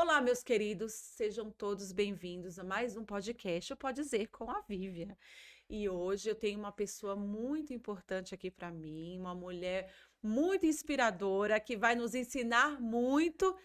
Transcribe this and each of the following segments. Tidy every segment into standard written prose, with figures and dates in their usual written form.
Olá, meus queridos, sejam todos bem-vindos a mais um podcast, o Pode Dizer com a Vivian. E hoje eu tenho uma pessoa muito importante aqui para mim, uma mulher muito inspiradora que vai nos ensinar muito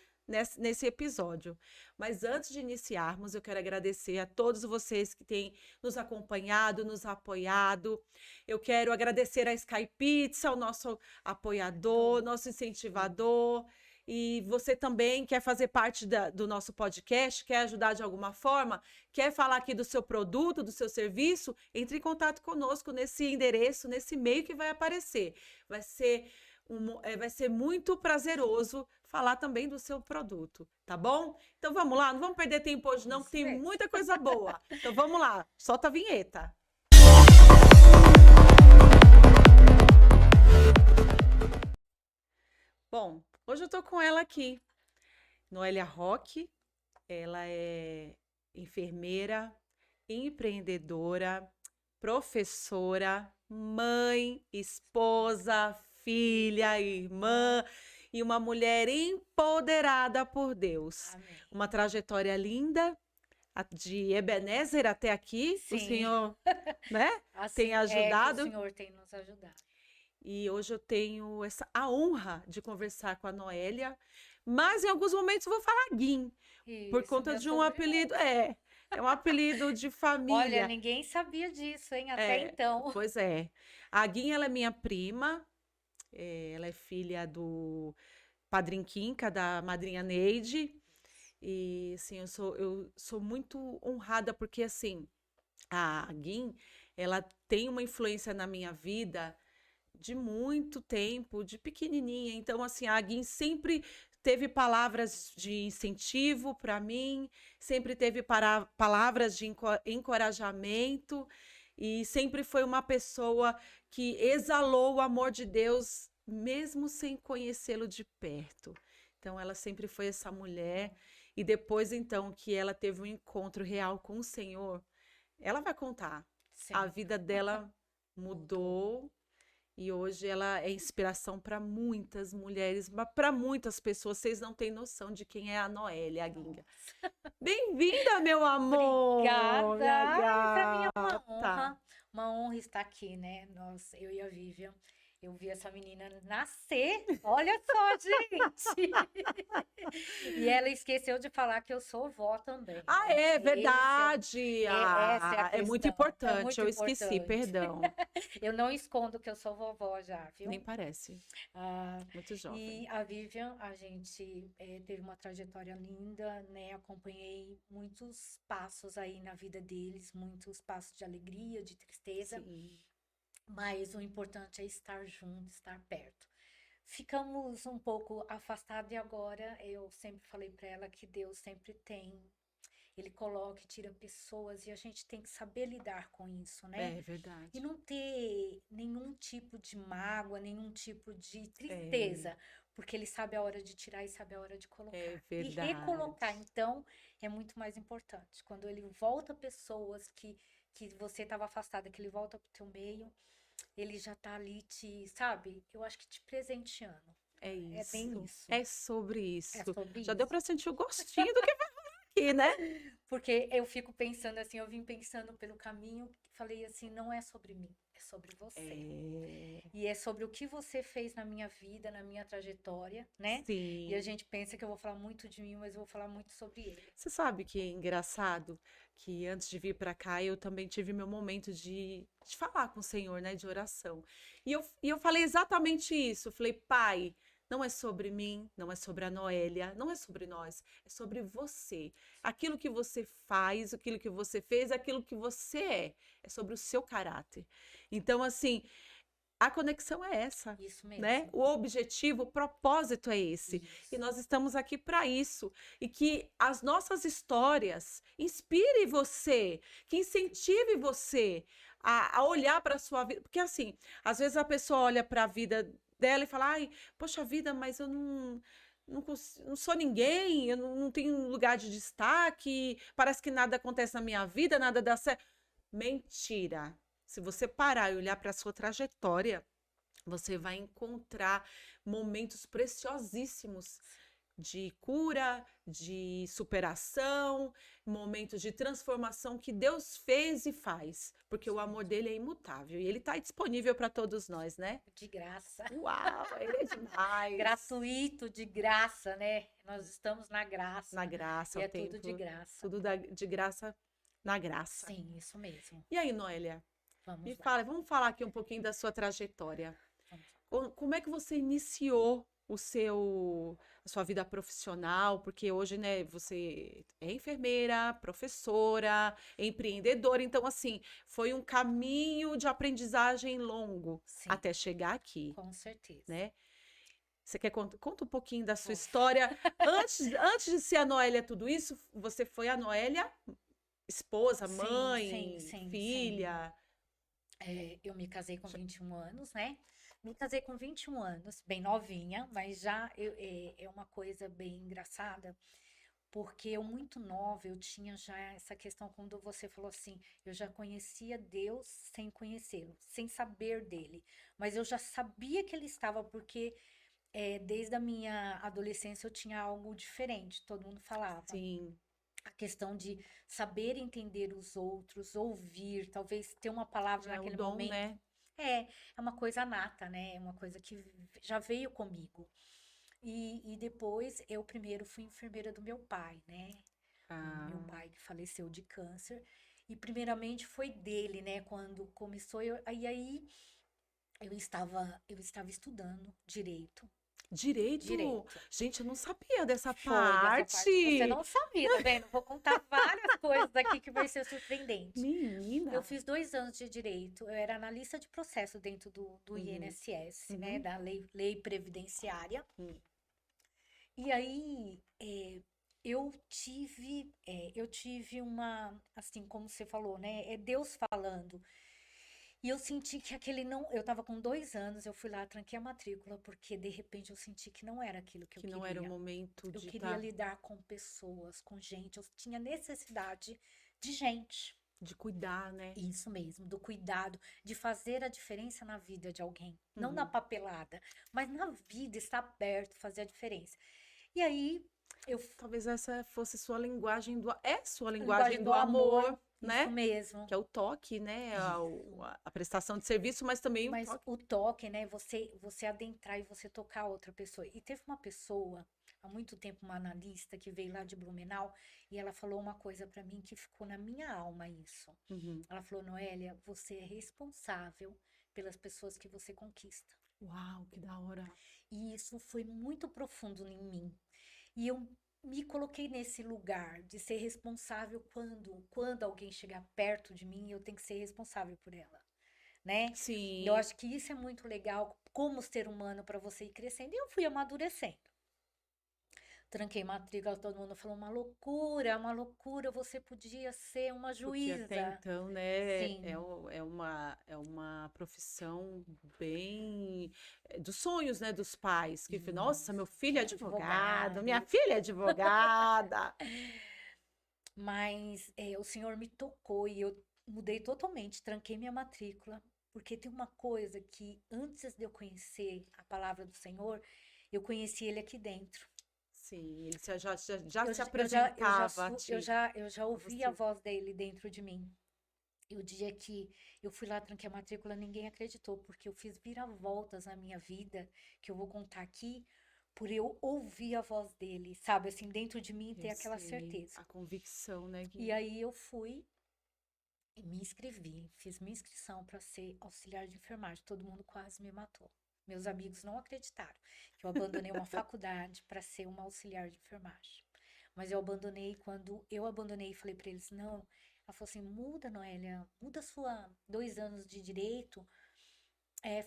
nesse episódio. Mas antes de iniciarmos, eu quero agradecer a todos vocês que têm nos acompanhado, nos apoiado. Eu quero agradecer a Sky Pizza, o nosso apoiador, nosso incentivador. E você também quer fazer parte do nosso podcast, quer ajudar de alguma forma, quer falar aqui do seu produto, do seu serviço, entre em contato conosco nesse endereço, nesse e-mail que vai aparecer. Vai ser muito prazeroso falar também do seu produto, tá bom? Então vamos lá, não vamos perder tempo hoje não, que Isso tem mesmo. muita coisa boa. Então vamos lá, solta a vinheta. Bom, hoje eu tô com ela aqui, Noélia Roque. Ela é enfermeira, empreendedora, professora, mãe, esposa, filha, irmã e uma mulher empoderada por Deus. Amém. Uma trajetória linda, de Ebenezer até aqui, o Sim. Senhor, né, Assim, tem que ajudado. o Senhor tem nos ajudado. E hoje eu tenho a honra de conversar com a Noélia, mas em alguns momentos eu vou falar Guim, por Isso, conta meu de um sobrenome. apelido, é um apelido de Olha, família. ninguém sabia disso, hein? Até É, então. pois é. A Guim, ela é minha prima, ela é filha do Padrinho Quinca, da madrinha Neide, e assim, eu sou muito honrada porque assim, a Guim, ela tem uma influência na minha vida de muito tempo, de pequenininha. Então, assim, a Guin sempre teve palavras de incentivo para mim, sempre teve palavras de encorajamento e sempre foi uma pessoa que exalou o amor de Deus, mesmo sem conhecê-lo de perto. Então, ela sempre foi essa mulher. E depois, então, que ela teve um encontro real com o Senhor, ela vai contar. A Sim, vida dela mudou e hoje ela é inspiração para muitas mulheres, mas para muitas pessoas. Vocês não têm noção de quem é a Noélia, a Guinga. Bem-vinda, meu amor, obrigada. minha Para mim é gata. uma honra estar aqui, né? Eu e a Vivian. Eu vi essa menina nascer. Olha só, gente. E ela esqueceu de falar que eu sou vó também, Ah, né? é verdade. Essa é a É muito questão. É importante. muito Eu esqueci, importante. perdão. Eu não escondo que eu sou vovó já, Nem viu? parece. Ah, Muito jovem. e a Vivian, a gente teve uma trajetória linda, né? Acompanhei muitos passos aí na vida deles, muitos passos de alegria, de tristeza, Sim. mas o importante é estar junto, estar perto. Ficamos um pouco afastados e agora eu sempre falei para ela que Deus sempre tem. Ele coloca e tira pessoas e a gente tem que saber lidar com isso, né? É E verdade. não ter nenhum tipo de mágoa, nenhum tipo de É, tristeza, porque ele sabe a hora de tirar e sabe a hora de é colocar. E verdade. recolocar, então, é muito mais importante. Quando ele volta pessoas que você estava afastada, que ele volta pro teu meio, ele já tá ali te, sabe? Eu acho que te presenteando. É É bem isso. isso. É sobre É isso. sobre Já deu isso. para sentir o gostinho do que vai aqui, né? Porque eu fico pensando assim, eu vim pensando pelo caminho, falei assim, não é sobre mim, é sobre você. É, E é sobre o que você fez na minha vida, na minha trajetória, né? E a sim. gente pensa que eu vou falar muito de mim, mas eu vou falar muito sobre ele. Você sabe que é engraçado que antes de vir para cá eu também tive meu momento de falar com o Senhor, né, de oração. E eu falei exatamente isso. Eu falei, Pai, não é sobre mim, não é sobre a Noélia, não é sobre nós, é sobre você. Aquilo que você faz, aquilo que você fez, aquilo que você é sobre o seu caráter. Então, assim, a conexão é essa, Isso né? mesmo. O objetivo, o propósito é esse. E Isso. nós estamos aqui para isso. E que as nossas histórias inspirem você, que incentive você a olhar para a sua vida. Porque, assim, às vezes a pessoa olha para a vida dela e fala: ai, poxa vida, mas eu não sou ninguém, eu não tenho lugar de destaque, parece que nada acontece na minha vida, nada dá certo. Mentira. Se você parar e olhar para a sua trajetória, você vai encontrar momentos preciosíssimos de cura, de superação, momentos de transformação que Deus fez e faz, porque o amor dele é imutável e ele está disponível para todos nós, né? De graça. Uau, ele é demais. Gratuito, de graça, né? Nós estamos na graça. Na graça, E ao é tudo de tempo, graça. tudo de graça na graça. Sim, isso mesmo. E aí, Noélia, Vamos me lá. fala, vamos falar aqui um pouquinho da sua trajetória. Vamos lá. Como é que você iniciou a sua vida profissional? Porque hoje, né, você é enfermeira, professora, empreendedora, então, assim, foi um caminho de aprendizagem longo Sim, até chegar aqui, com certeza. né? Você quer conta um pouquinho da sua Vou. história? Antes de ser a Noélia tudo isso, você foi a Noélia, esposa, Sim, mãe, sim. filha? Eu me casei com 21 anos, né? Me casei com 21 anos, bem novinha, mas já é uma coisa bem engraçada, porque eu muito nova, eu tinha já essa questão quando você falou assim, eu já conhecia Deus sem conhecê-lo, sem saber dele, mas eu já sabia que ele estava, porque desde a minha adolescência eu tinha algo diferente, todo mundo falava. Sim, A questão de saber entender os outros, ouvir, talvez ter uma palavra já é o naquele dom, momento. né? É uma coisa nata, né? É uma coisa que já veio comigo. E depois, eu primeiro fui enfermeira do meu pai, né? Meu Ah, pai que faleceu de câncer. E primeiramente foi dele, né? Quando começou, aí eu estava estudando direito. direito? Direito. Gente, eu não sabia dessa Foi dessa parte que você parte. não sabia, tá vendo? Vou contar várias coisas aqui que vai ser surpreendente. Eu Menina. fiz 2 anos de direito, eu era analista de processo dentro do Uhum, INSS, né, uhum, da lei previdenciária. uhum. E aí eu tive uma, assim como você falou, né, é Deus falando. E eu senti que aquele não, eu tava com 2 anos, eu fui lá, tranquei a matrícula, porque de repente eu senti que não era aquilo que eu Que não era o queria. momento Eu de queria estar, lidar com pessoas, com gente, eu tinha necessidade de gente. de cuidar, né? Isso mesmo, do cuidado, de fazer a diferença na vida de alguém. Não na Uhum. papelada, mas na vida, estar perto, fazer a diferença. E aí, eu, Talvez essa fosse sua linguagem sua a linguagem linguagem do do amor, amor, isso né? mesmo. Que é o toque, né? Isso. A prestação de serviço, mas também o Mas toque. o toque, né? Você adentrar e você tocar a outra pessoa. E teve uma pessoa, há muito tempo, uma analista, que veio lá de Blumenau, e ela falou uma coisa pra mim que ficou na minha alma isso. Uhum. Ela falou, Noélia, você é responsável pelas pessoas que você conquista. Uau, que da hora. E isso foi muito profundo em mim. E eu me coloquei nesse lugar de ser responsável quando alguém chegar perto de mim, eu tenho que ser responsável por ela, né? E eu Sim. acho que isso é muito legal como ser humano para você ir crescendo. E eu fui amadurecendo. Tranquei matrícula, todo mundo falou uma loucura, você podia ser uma Porque até juíza. então, né, Sim, é uma profissão bem dos sonhos, né, dos pais, que, nossa, meu isso. filho é Ser advogado, minha advogado. filha é advogada. Mas o Senhor me tocou e eu mudei totalmente, tranquei minha matrícula, porque tem uma coisa que antes de eu conhecer a palavra do Senhor, eu conheci ele aqui dentro. Sim, ele já Eu, se j- eu já, eu já, apresentava a su- ti, eu já a ouvi a você. voz dele dentro de mim. E o dia que eu fui lá, tranquei a matrícula, ninguém acreditou, porque eu fiz viravoltas na minha vida, que eu vou contar aqui, por eu ouvir a voz dele, sabe? Assim, dentro de mim ter Eu aquela sei, certeza. a convicção, né, E aí eu fui e me inscrevi, fiz minha inscrição para ser auxiliar de enfermagem. Todo mundo quase me matou. Meus amigos não acreditaram que eu abandonei uma faculdade para ser uma auxiliar de enfermagem. Mas eu abandonei, quando eu abandonei e falei para eles, não. Ela falou assim, muda, Noélia, muda sua 2 anos de direito,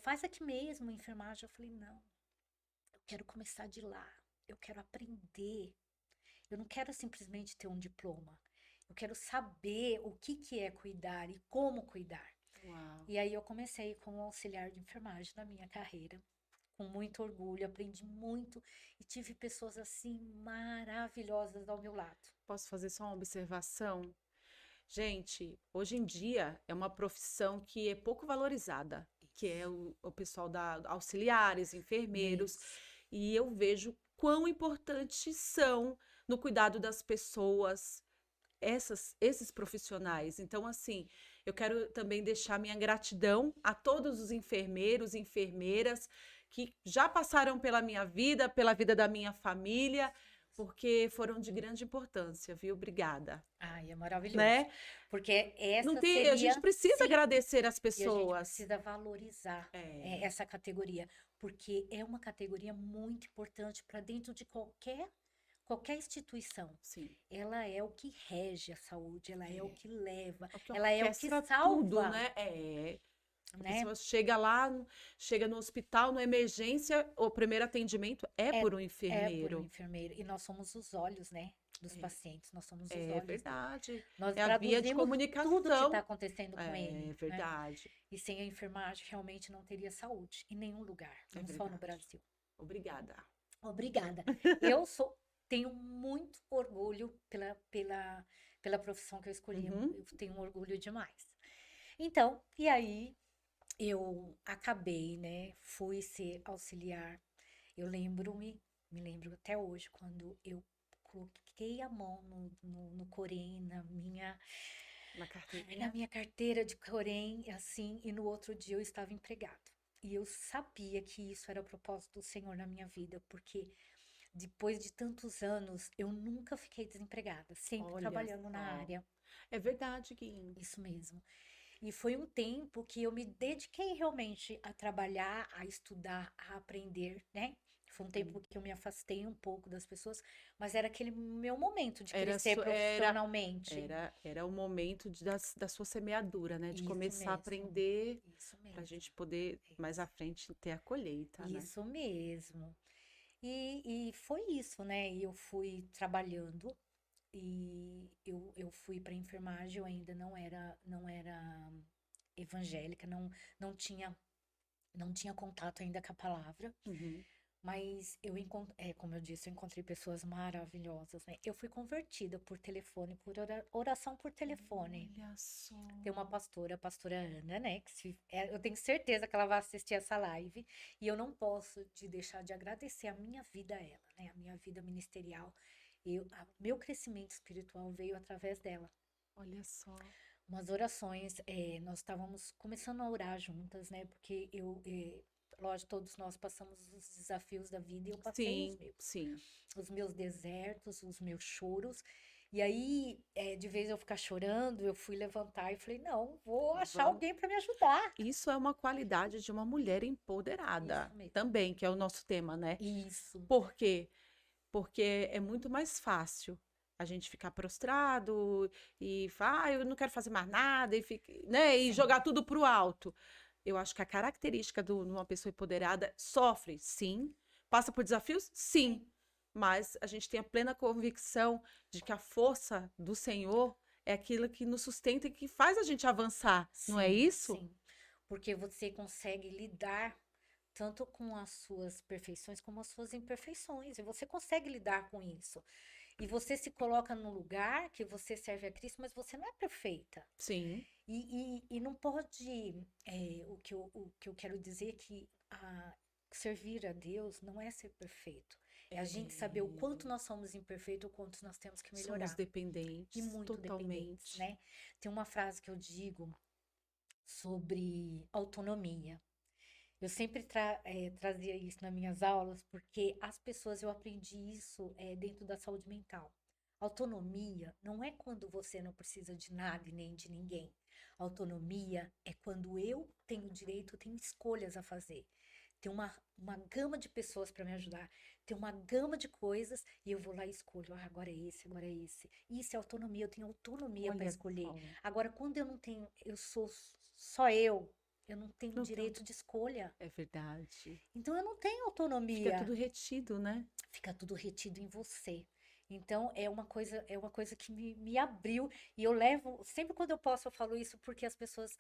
faz aqui mesmo enfermagem. Eu falei, não, eu quero começar de lá, eu quero aprender. Eu não quero simplesmente ter um diploma. Eu quero saber o que é cuidar e como cuidar. uau. E aí eu comecei como auxiliar de enfermagem na minha carreira, com muito orgulho, aprendi muito e tive pessoas assim maravilhosas ao meu lado. Posso fazer só uma observação? Gente, hoje em dia é uma profissão que é pouco valorizada, que é o pessoal da auxiliares, enfermeiros, Isso. e eu vejo quão importantes são no cuidado das pessoas, esses profissionais. Então, assim, eu quero também deixar minha gratidão a todos os enfermeiros e enfermeiras que já passaram pela minha vida, pela vida da minha família, porque foram de grande importância, viu? Obrigada. Ai, é maravilhoso. Né? Porque Não essa tem, a gente seria, precisa sim, agradecer as e a gente pessoas. precisa valorizar É, essa categoria, porque é uma categoria muito importante para dentro de qualquer instituição. sim. Ela é o que rege a saúde, ela é o É. que leva, É o que ela é o que orquestra tudo, salva, né? É. A né? pessoa chega lá, chega no hospital, na emergência, o primeiro atendimento é É, por um é por um enfermeiro. enfermeiro. E nós somos os olhos, né? Dos pacientes, nós somos os É olhos dele. verdade. Nós É a via de traduzimos tudo que está comunicação. acontecendo com É ele, né? verdade. E sem a enfermagem realmente não teria saúde em nenhum lugar, É não só no verdade. Brasil. Obrigada. Obrigada. Eu tenho muito orgulho pela profissão que eu escolhi. Uhum. Eu tenho um orgulho demais. Então, e aí eu acabei, né? Fui ser auxiliar. Me lembro até hoje, quando eu coloquei a mão no Corém, Na na carteirinha. minha carteira de Corém, assim, e no outro dia eu estava empregado. E eu sabia que isso era o propósito do Senhor na minha vida, porque depois de tantos anos, eu nunca fiquei desempregada, sempre Olha trabalhando na só. área, É verdade, Gui. isso mesmo. E foi um tempo que eu me dediquei realmente a trabalhar, a estudar, a aprender, né? Foi um tempo Sim. que eu me afastei um pouco das pessoas, mas era aquele meu momento de Era, crescer profissionalmente. era o momento da sua semeadura, né? De Isso começar a mesmo, aprender isso para a gente mesmo, poder mais à isso, frente ter a colheita, né? isso mesmo. E foi isso, né? E eu fui trabalhando e eu fui para enfermagem, eu ainda não era evangélica, não tinha contato ainda com a palavra, Uhum. mas como eu disse, eu encontrei pessoas maravilhosas, né? Eu fui convertida por telefone, por oração por telefone. Olha só. Tem uma pastora, a pastora Ana, né? Eu tenho certeza que ela vai assistir essa live. E eu não posso deixar de agradecer a minha vida a ela, né? A minha vida ministerial. Meu crescimento espiritual veio através dela. Olha só. Umas orações, nós estávamos começando a orar juntas, né? Porque lógico, todos nós passamos os desafios da vida e eu passei os Sim, meus. sim. Os meus desertos, os meus choros. E aí, de vez eu ficar chorando, eu fui levantar e falei, não, vou achar Vamos. alguém para me ajudar. Isso é uma qualidade de uma mulher empoderada Isso mesmo. também, que é o nosso tema, né? Isso. Por quê? Porque é muito mais fácil a gente ficar prostrado e falar, eu não quero fazer mais nada, né? E Sim, jogar tudo pro alto. Eu acho que a característica de uma pessoa empoderada sofre, sim. Passa por desafios, sim. Mas a gente tem a plena convicção de que a força do Senhor é aquilo que nos sustenta e que faz a gente avançar, não é sim, isso? sim. Porque você consegue lidar tanto com as suas perfeições como as suas imperfeições. E você consegue lidar com isso. E você se coloca no lugar que você serve a Cristo, mas você não é perfeita. Sim, E não pode. O que eu quero dizer é que servir a Deus não é ser perfeito. É a gente saber o quanto nós somos imperfeitos, o quanto nós temos que somos melhorar. E dependentes, muito dependentes, totalmente. né? Tem uma frase que eu digo sobre autonomia. Eu sempre trazia isso nas minhas aulas, porque as pessoas, eu aprendi isso dentro da saúde mental. Autonomia não é quando você não precisa de nada e nem de ninguém. Autonomia é quando eu tenho direito, eu tenho escolhas a fazer. Tem uma gama de pessoas para me ajudar, tem uma gama de coisas e eu vou lá e escolho. Ah, agora é esse, agora é esse. Isso é autonomia, eu tenho autonomia para Olha escolher. só. Agora, quando eu não tenho, eu sou só eu não tenho Não tem- direito de escolha. É verdade. Então eu não tenho Fica autonomia. tudo retido, né? Fica tudo retido em você. Então é uma coisa que me abriu e eu levo, sempre quando eu posso eu falo isso porque as pessoas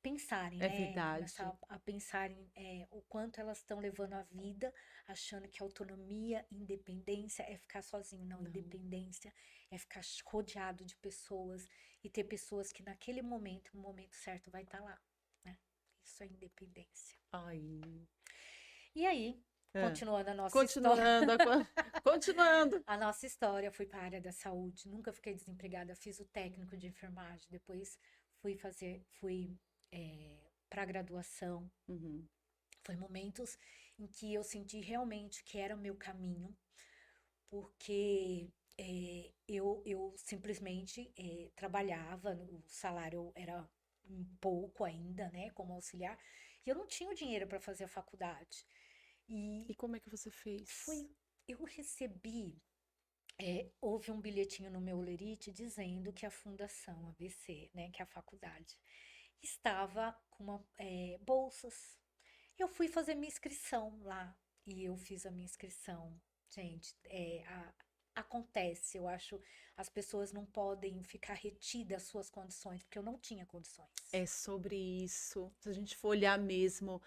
pensarem, É né? verdade. Começar a pensarem o quanto elas estão levando a vida, achando que autonomia, independência é ficar sozinho. Não, Não. independência é ficar rodeado de pessoas e ter pessoas que naquele momento, no momento certo, vai estar lá, né? Isso é independência. Ai, E aí, Ah, Continuando a nossa história. continuando, continuando. A nossa história, fui para a área da saúde, nunca fiquei desempregada, fiz o técnico de enfermagem, depois fui para a graduação. Uhum. Foi momentos em que eu senti realmente que era o meu caminho, porque eu simplesmente trabalhava, o salário era um pouco ainda, né, como auxiliar, e eu não tinha o dinheiro para fazer a faculdade. E E como é que você fez? foi, eu recebi, houve um bilhetinho no meu Lerite dizendo que a Fundação ABC, né, que é a faculdade, estava com bolsas. Eu fui fazer minha inscrição lá e eu fiz a minha inscrição. Gente, acontece, eu acho, as pessoas não podem ficar retidas às suas condições, porque eu não tinha condições. É sobre isso. Se a gente for olhar mesmo,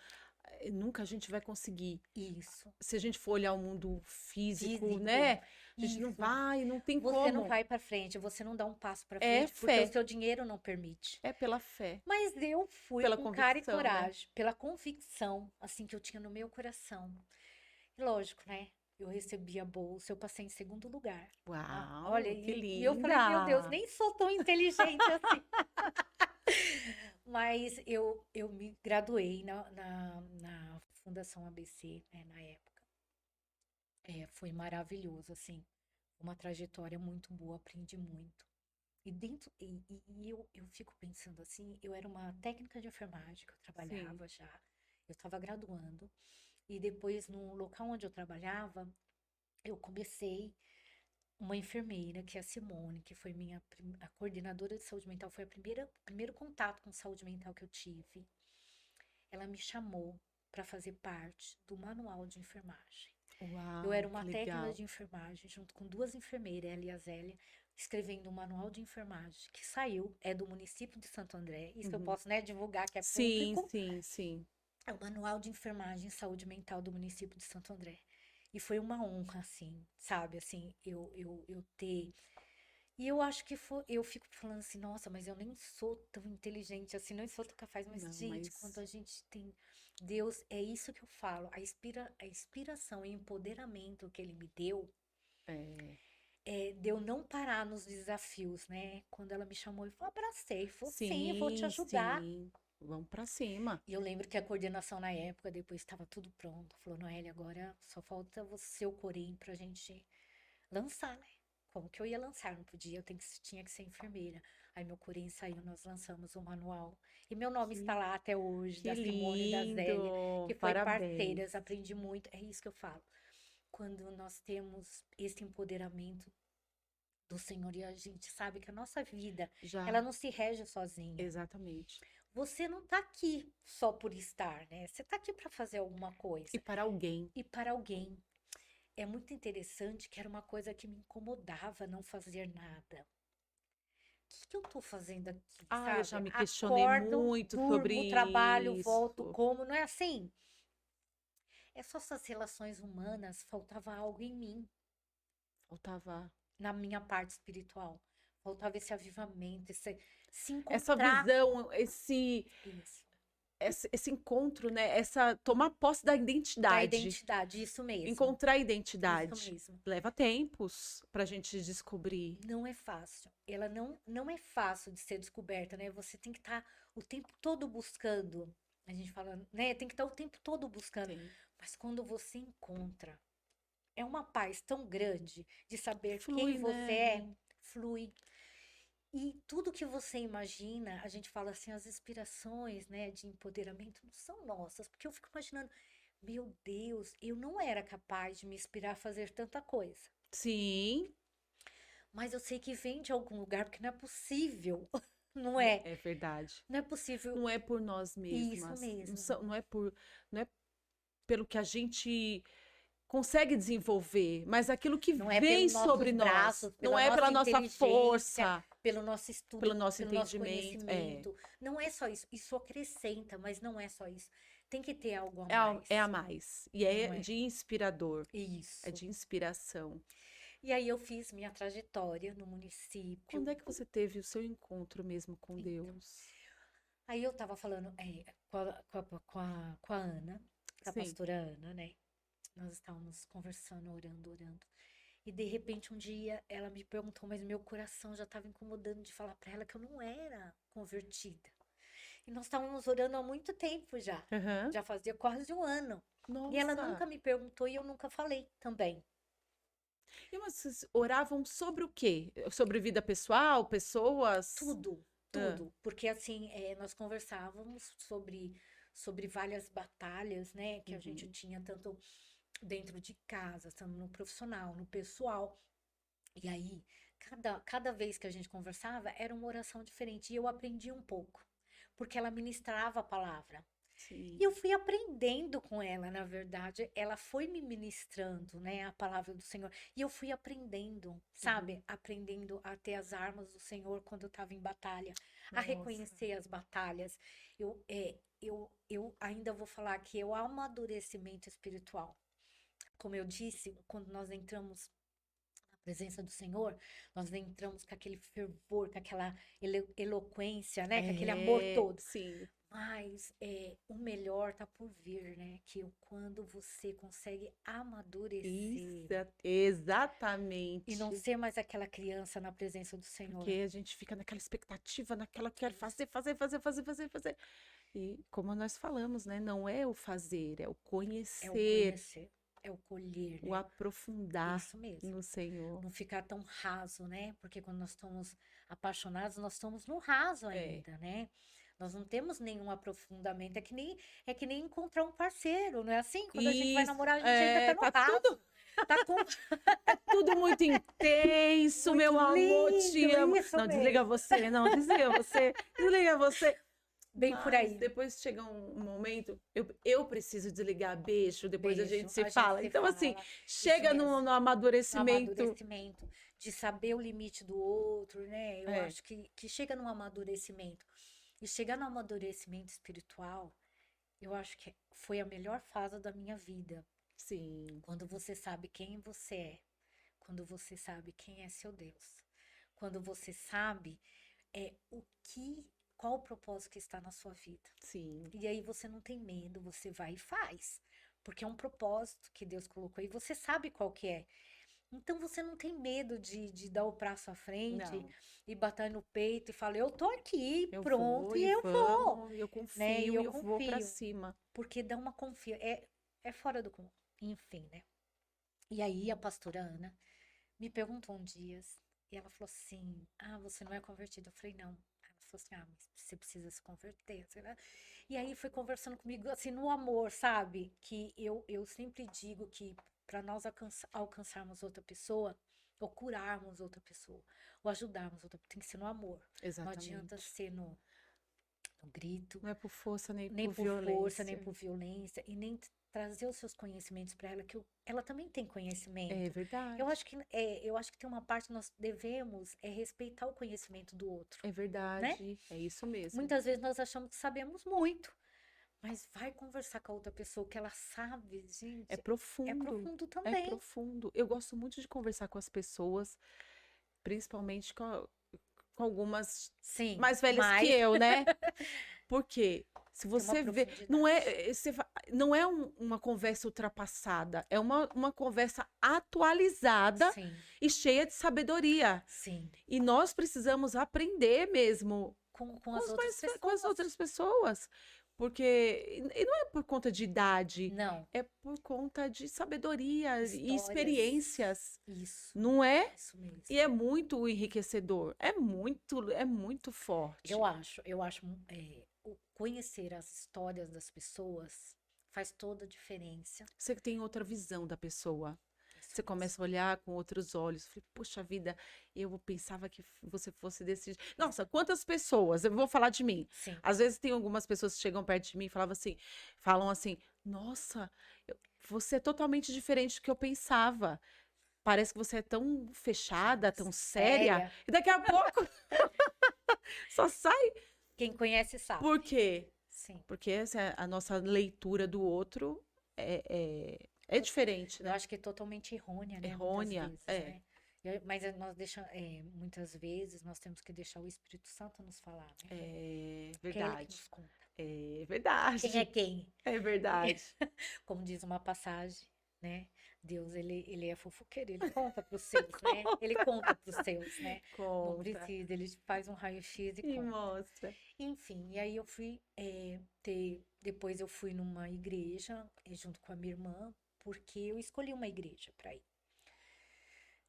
nunca a gente vai conseguir. Isso. Se a gente for olhar o mundo físico, Físico. né? A gente não Isso. vai, não tem Você não como. vai para frente, você não dá um passo para É frente porque o fé, seu dinheiro não permite. é pela fé, Mas eu fui pela com cara e convicção, né? coragem, pela convicção, assim, que eu tinha no meu coração. E lógico, né? Eu recebi a bolsa, eu passei em segundo lugar. Olha, Uau, que e eu falei, meu Deus, linda! nem sou tão inteligente assim. Mas eu me graduei na Fundação ABC, né, na época. Foi maravilhoso, assim. Uma trajetória muito boa, aprendi muito. E dentro, eu fico pensando assim, eu era uma técnica de enfermagem que eu Sim. trabalhava já, eu estava graduando, e depois no local onde eu trabalhava, eu comecei uma enfermeira, que é a Simone, que foi a coordenadora de saúde mental, foi o primeiro contato com saúde mental que eu tive. Ela me chamou para fazer parte do manual de enfermagem. Eu era Uau, que uma técnica legal. de enfermagem, junto com duas enfermeiras, ela e a Zélia, escrevendo um manual de enfermagem que saiu, é do município de Santo André. Isso eu Uhum. posso, né, divulgar, que é Sim, público. sim, sim. É o manual de enfermagem e saúde mental do município de Santo André. E foi uma honra, assim, sabe, assim, eu ter. E eu acho que foi, eu fico falando assim, nossa, mas eu nem sou tão inteligente assim, não sou tão capaz. Mas, Não, gente, quando mas a gente tem Deus, é isso que eu falo, a inspiração e empoderamento que ele me deu, é, de eu não parar nos desafios, né? Quando ela me chamou, eu falei, abracei, falei, sim, eu vou te sim, ajudar. sim. Vamos pra cima. E eu lembro que a coordenação na época, depois estava tudo pronto. Falou, Noelle, agora só falta você, o Corim, pra gente lançar, né? Como que eu ia lançar? Não podia, tinha que ser enfermeira. Aí meu Corim saiu, nós lançamos o manual. E meu nome está Que, lá até hoje, que da Simone e da Zélia, lindo! que foi Parabéns. parceiras, aprendi muito. É isso que eu falo. Quando nós temos esse empoderamento do Senhor e a gente sabe que a nossa vida, ela Já, não se rege sozinha. exatamente. Você não tá aqui só por estar, né? Você tá aqui para fazer alguma E coisa para alguém. e para alguém. É muito interessante que era uma coisa que me incomodava não fazer nada. O que que eu tô fazendo aqui, Ah, eu já sabe? me questionei Acordo, muito sobre durmo, trabalho, volto, isso. como, não é assim? É só essas relações humanas, faltava algo em mim, Faltava na minha parte espiritual. Faltava esse avivamento, se essa encontrar. visão, Isso. esse encontro, né? Essa tomar posse da Da identidade, identidade, isso mesmo. encontrar a Isso identidade. mesmo. Leva tempos para a gente descobrir. Não é fácil. Ela não é fácil de ser descoberta, né? Você tem que estar o tempo todo buscando. A gente fala, né? Tem que estar o tempo todo buscando. Tem. Mas quando você encontra, é uma paz tão grande de saber quem Flui, você né? é, flui. E tudo que você imagina, a gente fala assim, as inspirações, né, de empoderamento não são nossas, porque eu fico imaginando, meu Deus, eu não era capaz de me inspirar a fazer tanta coisa. Sim, Mas eu sei que vem de algum lugar, porque não é possível. Não é. é verdade. Não é possível. Não é por nós Isso mesmas, mesmo. não é pelo que a gente consegue desenvolver, mas aquilo que Não é vem pelos sobre nossos nós, braços, não pela é pela nossa nossa inteligência, força, pelo nosso pelo estudo, nosso pelo nosso entendimento, conhecimento. Não é só isso. Isso acrescenta, mas não é só isso. Tem que ter algo a é a mais. mais, e Não é é? de inspirador, é Isso. de inspiração. E aí eu fiz minha trajetória no Quando município. é que você teve o seu encontro mesmo com Então, Deus? aí eu tava falando com a Ana, com a Sim, pastora Ana, né? nós estávamos conversando, orando, orando. E de repente um dia ela me perguntou, mas meu coração já estava incomodando de falar para ela que eu não era convertida. E nós estávamos orando há muito tempo já. Aham. Já fazia quase um ano. E ela Nossa. nunca me perguntou e eu nunca falei também. E vocês oravam sobre o quê? Sobre vida pessoal, pessoas? Tudo, Ah, tudo. Porque assim, nós conversávamos sobre várias batalhas, né? Que a gente uhum. tinha tanto dentro de casa, tanto no profissional, no pessoal. E aí, cada vez que a gente conversava, era uma oração diferente. E eu aprendi um pouco. Porque ela ministrava a palavra. E Sim. eu fui aprendendo com ela, na verdade. Ela foi me ministrando, né, a palavra do Senhor. E eu fui aprendendo, Uhum. sabe? Aprendendo a ter as armas do Senhor quando eu estava em batalha, a Nossa. reconhecer as batalhas. Eu ainda vou falar que é o amadurecimento espiritual. Como eu disse, quando nós entramos na presença do Senhor, nós entramos com aquele fervor, com aquela eloquência, né? Com aquele amor É, todo. sim. Mas o melhor tá por vir, né? Que quando você consegue Isso, amadurecer e não exatamente. ser mais aquela criança na presença do Senhor. Porque a gente fica naquela expectativa, naquela quer fazer, fazer, fazer, fazer, fazer, fazer. E como nós falamos, né? Não é o fazer, é o É o conhecer, conhecer, é o colher, o né? aprofundar Isso mesmo. no Senhor. Não ficar tão raso, né? Porque quando nós estamos apaixonados, nós estamos no raso É. ainda, né? Nós não temos nenhum aprofundamento. É que nem encontrar um parceiro, não é assim? Quando a gente vai Isso, namorar, a gente ainda tá no tá tudo, raso. Tá com tudo muito intenso, muito meu amor, te lindo, amo. isso Não, desliga mesmo. você, não, desliga você, desliga você. Bem por Mas aí. depois chega um momento, eu preciso desligar, beijo, depois a gente Beijo, se a gente fala. se Então, assim, fala. Isso chega mesmo. no No amadurecimento. amadurecimento, de saber o limite do outro, né? Eu É, acho que chega num amadurecimento. E chegar no amadurecimento espiritual, eu acho que foi a melhor fase da minha vida. sim, Quando você sabe quem você é, quando você sabe quem é seu Deus, quando você sabe qual o propósito que está na sua vida. sim. E aí você não tem medo, você vai e faz. Porque é um propósito que Deus colocou e você sabe qual que é. Então você não tem medo de dar o braço à frente Não, e bater no peito e falar, eu tô aqui, eu pronto, vou e e eu vou, vamos, eu né? E confio e eu eu vou pra confio, cima. porque dá uma confiança, é fora do comum, enfim, né? E aí a pastora Ana me perguntou um dia, e ela falou assim, você não é convertida? Eu falei, não. Ela falou assim, mas você precisa se converter, sei lá. E aí foi conversando comigo, assim, no amor, sabe? Que eu sempre digo que para nós alcançarmos outra pessoa, ou curarmos outra pessoa, ou ajudarmos outra pessoa, tem que ser no amor. Não adianta Exatamente. ser no grito, Não é por força nem nem por por força, nem violência. por violência, e nem trazer os seus conhecimentos para ela, que ela também tem É conhecimento. verdade. Eu acho que tem uma parte que nós devemos respeitar o conhecimento do outro, É né? verdade. É isso mesmo. Muitas vezes nós achamos que sabemos muito, mas vai conversar com a outra pessoa que ela sabe, É gente, é profundo. profundo É também. profundo. Eu gosto muito de conversar com as pessoas, principalmente com algumas Sim, mais velhas que mas eu, né? Porque se tem uma você vê, não profundidade. é, não é uma conversa ultrapassada, é uma conversa atualizada Sim, e cheia de sabedoria. sim. E nós precisamos aprender mesmo Com as outras com as pessoas. outras pessoas. Porque, e não é por conta de idade, Não, é por conta de sabedoria e histórias. experiências, Isso, não é? isso E mesmo. é muito enriquecedor, é muito Eu forte. acho, eu acho, conhecer as histórias das pessoas faz toda a diferença. Você tem outra visão da pessoa. Isso Você mesmo. começa a olhar com outros olhos. Falei, poxa vida, eu pensava que você fosse desse jeito. Nossa, quantas pessoas, eu vou falar de mim. Sim, Às vezes tem algumas pessoas que chegam perto de mim e falam assim, nossa, você é totalmente diferente do que eu pensava. Parece que você é tão fechada, tão séria. séria. E daqui a pouco só sai. Quem conhece sabe. Por quê? Sim. Porque essa é a nossa leitura do outro é To- diferente, Eu né? acho que é totalmente errônea, né? Muitas Errônea. vezes, É, né? Mas nós deixamos, muitas vezes nós temos que deixar o Espírito Santo nos falar, né? é Que é ele que verdade. nos conta. É Quem é verdade. quem? É verdade. Como diz uma passagem, né? Deus, ele é fofoqueiro, ele conta para os seus, né? Ele conta para os seus, né? Não Conta precisa, ele faz um raio-x e e conta. mostra. Enfim, e aí eu fui depois eu fui numa igreja junto com a minha irmã, porque eu escolhi uma igreja para ir.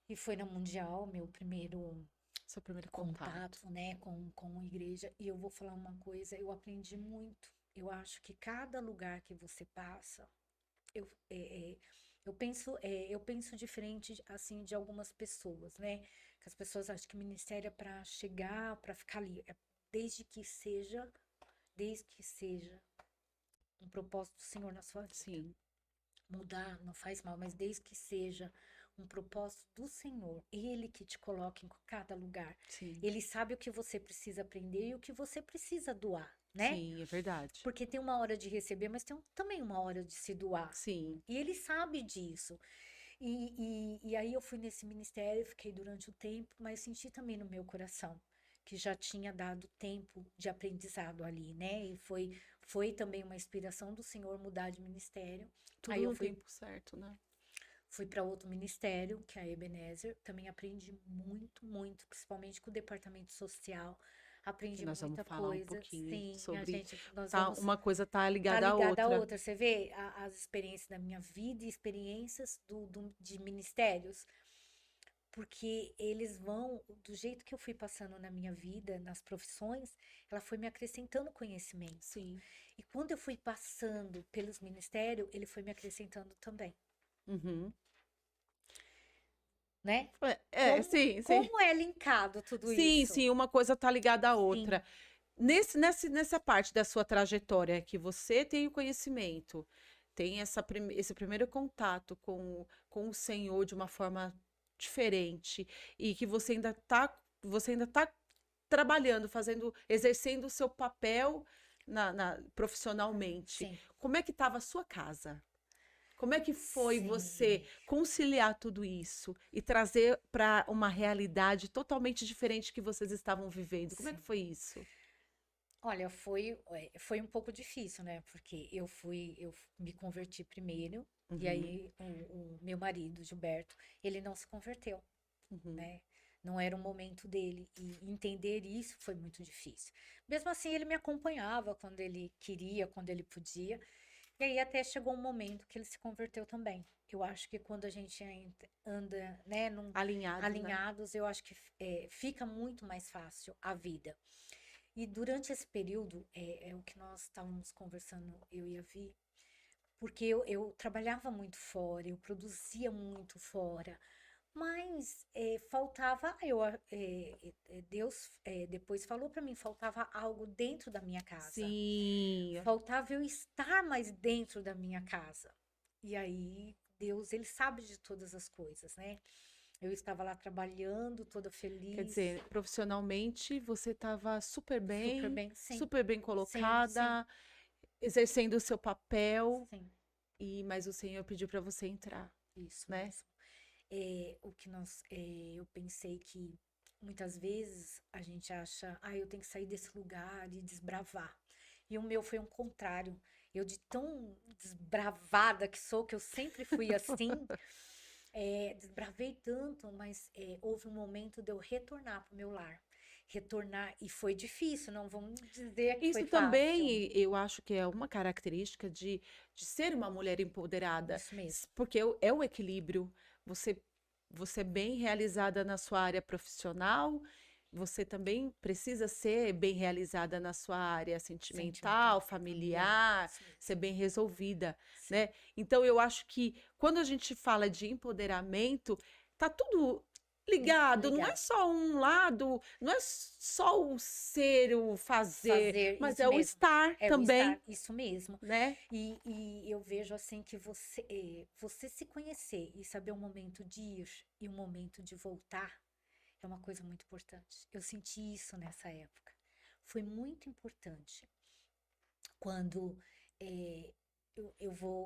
E foi na Mundial, meu primeiro Seu primeiro contato. contato, né, com a igreja. E eu vou falar uma coisa, eu aprendi muito. Eu acho que cada lugar que você passa, eu, é, é, eu penso diferente, assim, de algumas pessoas, né? Que as pessoas acham que ministério é para chegar, para ficar ali. Desde que seja, desde que seja um propósito do Senhor na sua vida. Sim, Mudar não faz mal, mas desde que seja um propósito do Senhor, Ele que te coloca em cada lugar. sim, Ele sabe o que você precisa aprender e o que você precisa doar, né? sim, é verdade. Porque tem uma hora de receber, mas tem também uma hora de se doar. Sim, E Ele sabe disso. E aí eu fui nesse ministério, fiquei durante o tempo, mas senti também no meu coração que já tinha dado tempo de aprendizado ali, né? E foi também uma inspiração do Senhor mudar de ministério. tudo Aí eu no tempo certo, né? fui para outro ministério, que é a Ebenezer. Também aprendi muito, muito, principalmente com o departamento social. Que Aprendi nós vamos muita falar um coisa. pouquinho Sim, sobre nós tá, vamos uma coisa tá tá ligada à ligada à outra. outra. Você vê as experiências da minha vida e experiências de ministérios, porque eles vão, do jeito que eu fui passando na minha vida, nas profissões, ela foi me acrescentando conhecimento. Sim. E quando eu fui passando pelos ministérios, ele foi me acrescentando também, Uhum. né? Sim, sim. Como é linkado tudo Sim, isso? sim, uma coisa tá ligada à outra. Sim, Nessa parte da sua trajetória que você tem o conhecimento, tem esse primeiro contato com o Senhor de uma forma diferente e que você ainda tá trabalhando, exercendo o seu papel profissionalmente. sim, Como é que estava a sua casa? Como é que foi você sim. conciliar tudo isso e trazer para uma realidade totalmente diferente que vocês estavam vivendo? Como é que Sim. foi isso? Olha, foi um pouco difícil, né? Porque eu me converti primeiro, e Uhum, aí o meu marido, Gilberto, ele não se converteu, uhum. né? Não era o momento dele, e entender isso foi muito difícil. Mesmo assim, ele me acompanhava quando ele queria, quando ele podia, e aí até chegou um momento que ele se converteu também. Eu acho que quando a gente anda, né, Alinhados, né? alinhados, eu acho que fica muito mais fácil a vida. E durante esse período, é o que nós estávamos conversando, eu e a Vi, porque eu trabalhava muito fora, eu produzia muito fora, mas faltava, Deus depois falou para mim, faltava algo dentro da minha casa, Sim. faltava eu estar mais dentro da minha casa. E aí, Deus, ele sabe de todas as coisas, né? Eu estava lá trabalhando, toda Quer feliz, dizer, profissionalmente você estava super bem, sim, super bem sim, sim, colocada, exercendo o seu papel, sim. mas o Senhor pediu para você entrar, Isso né? mesmo. Eu pensei que muitas vezes a gente acha, eu tenho que sair desse lugar e desbravar. E o meu foi um contrário. Eu, de tão desbravada que sou, que eu sempre fui assim, desbravei tanto, mas houve um momento de eu retornar para o meu lar. Retornar, e foi difícil, não vamos dizer que foi Isso fácil. também eu acho que é uma característica de ser uma mulher empoderada, Isso mesmo. porque é o equilíbrio. Você, você é bem realizada na sua área profissional, você também precisa ser bem realizada na sua área sentimental, Sentimental, familiar, familiar, isso mesmo. ser bem resolvida, Sim, né? Então eu acho que quando a gente fala de empoderamento, tá tudo ligado, não é ligado. só um lado, não é só o ser, o fazer, Fazer mas isso é o mesmo. estar É o estar, também, isso mesmo. né? E eu vejo assim que você se conhecer e saber o momento de ir e o momento de voltar é uma coisa muito importante. Eu senti isso nessa época. Foi muito importante. Quando eh,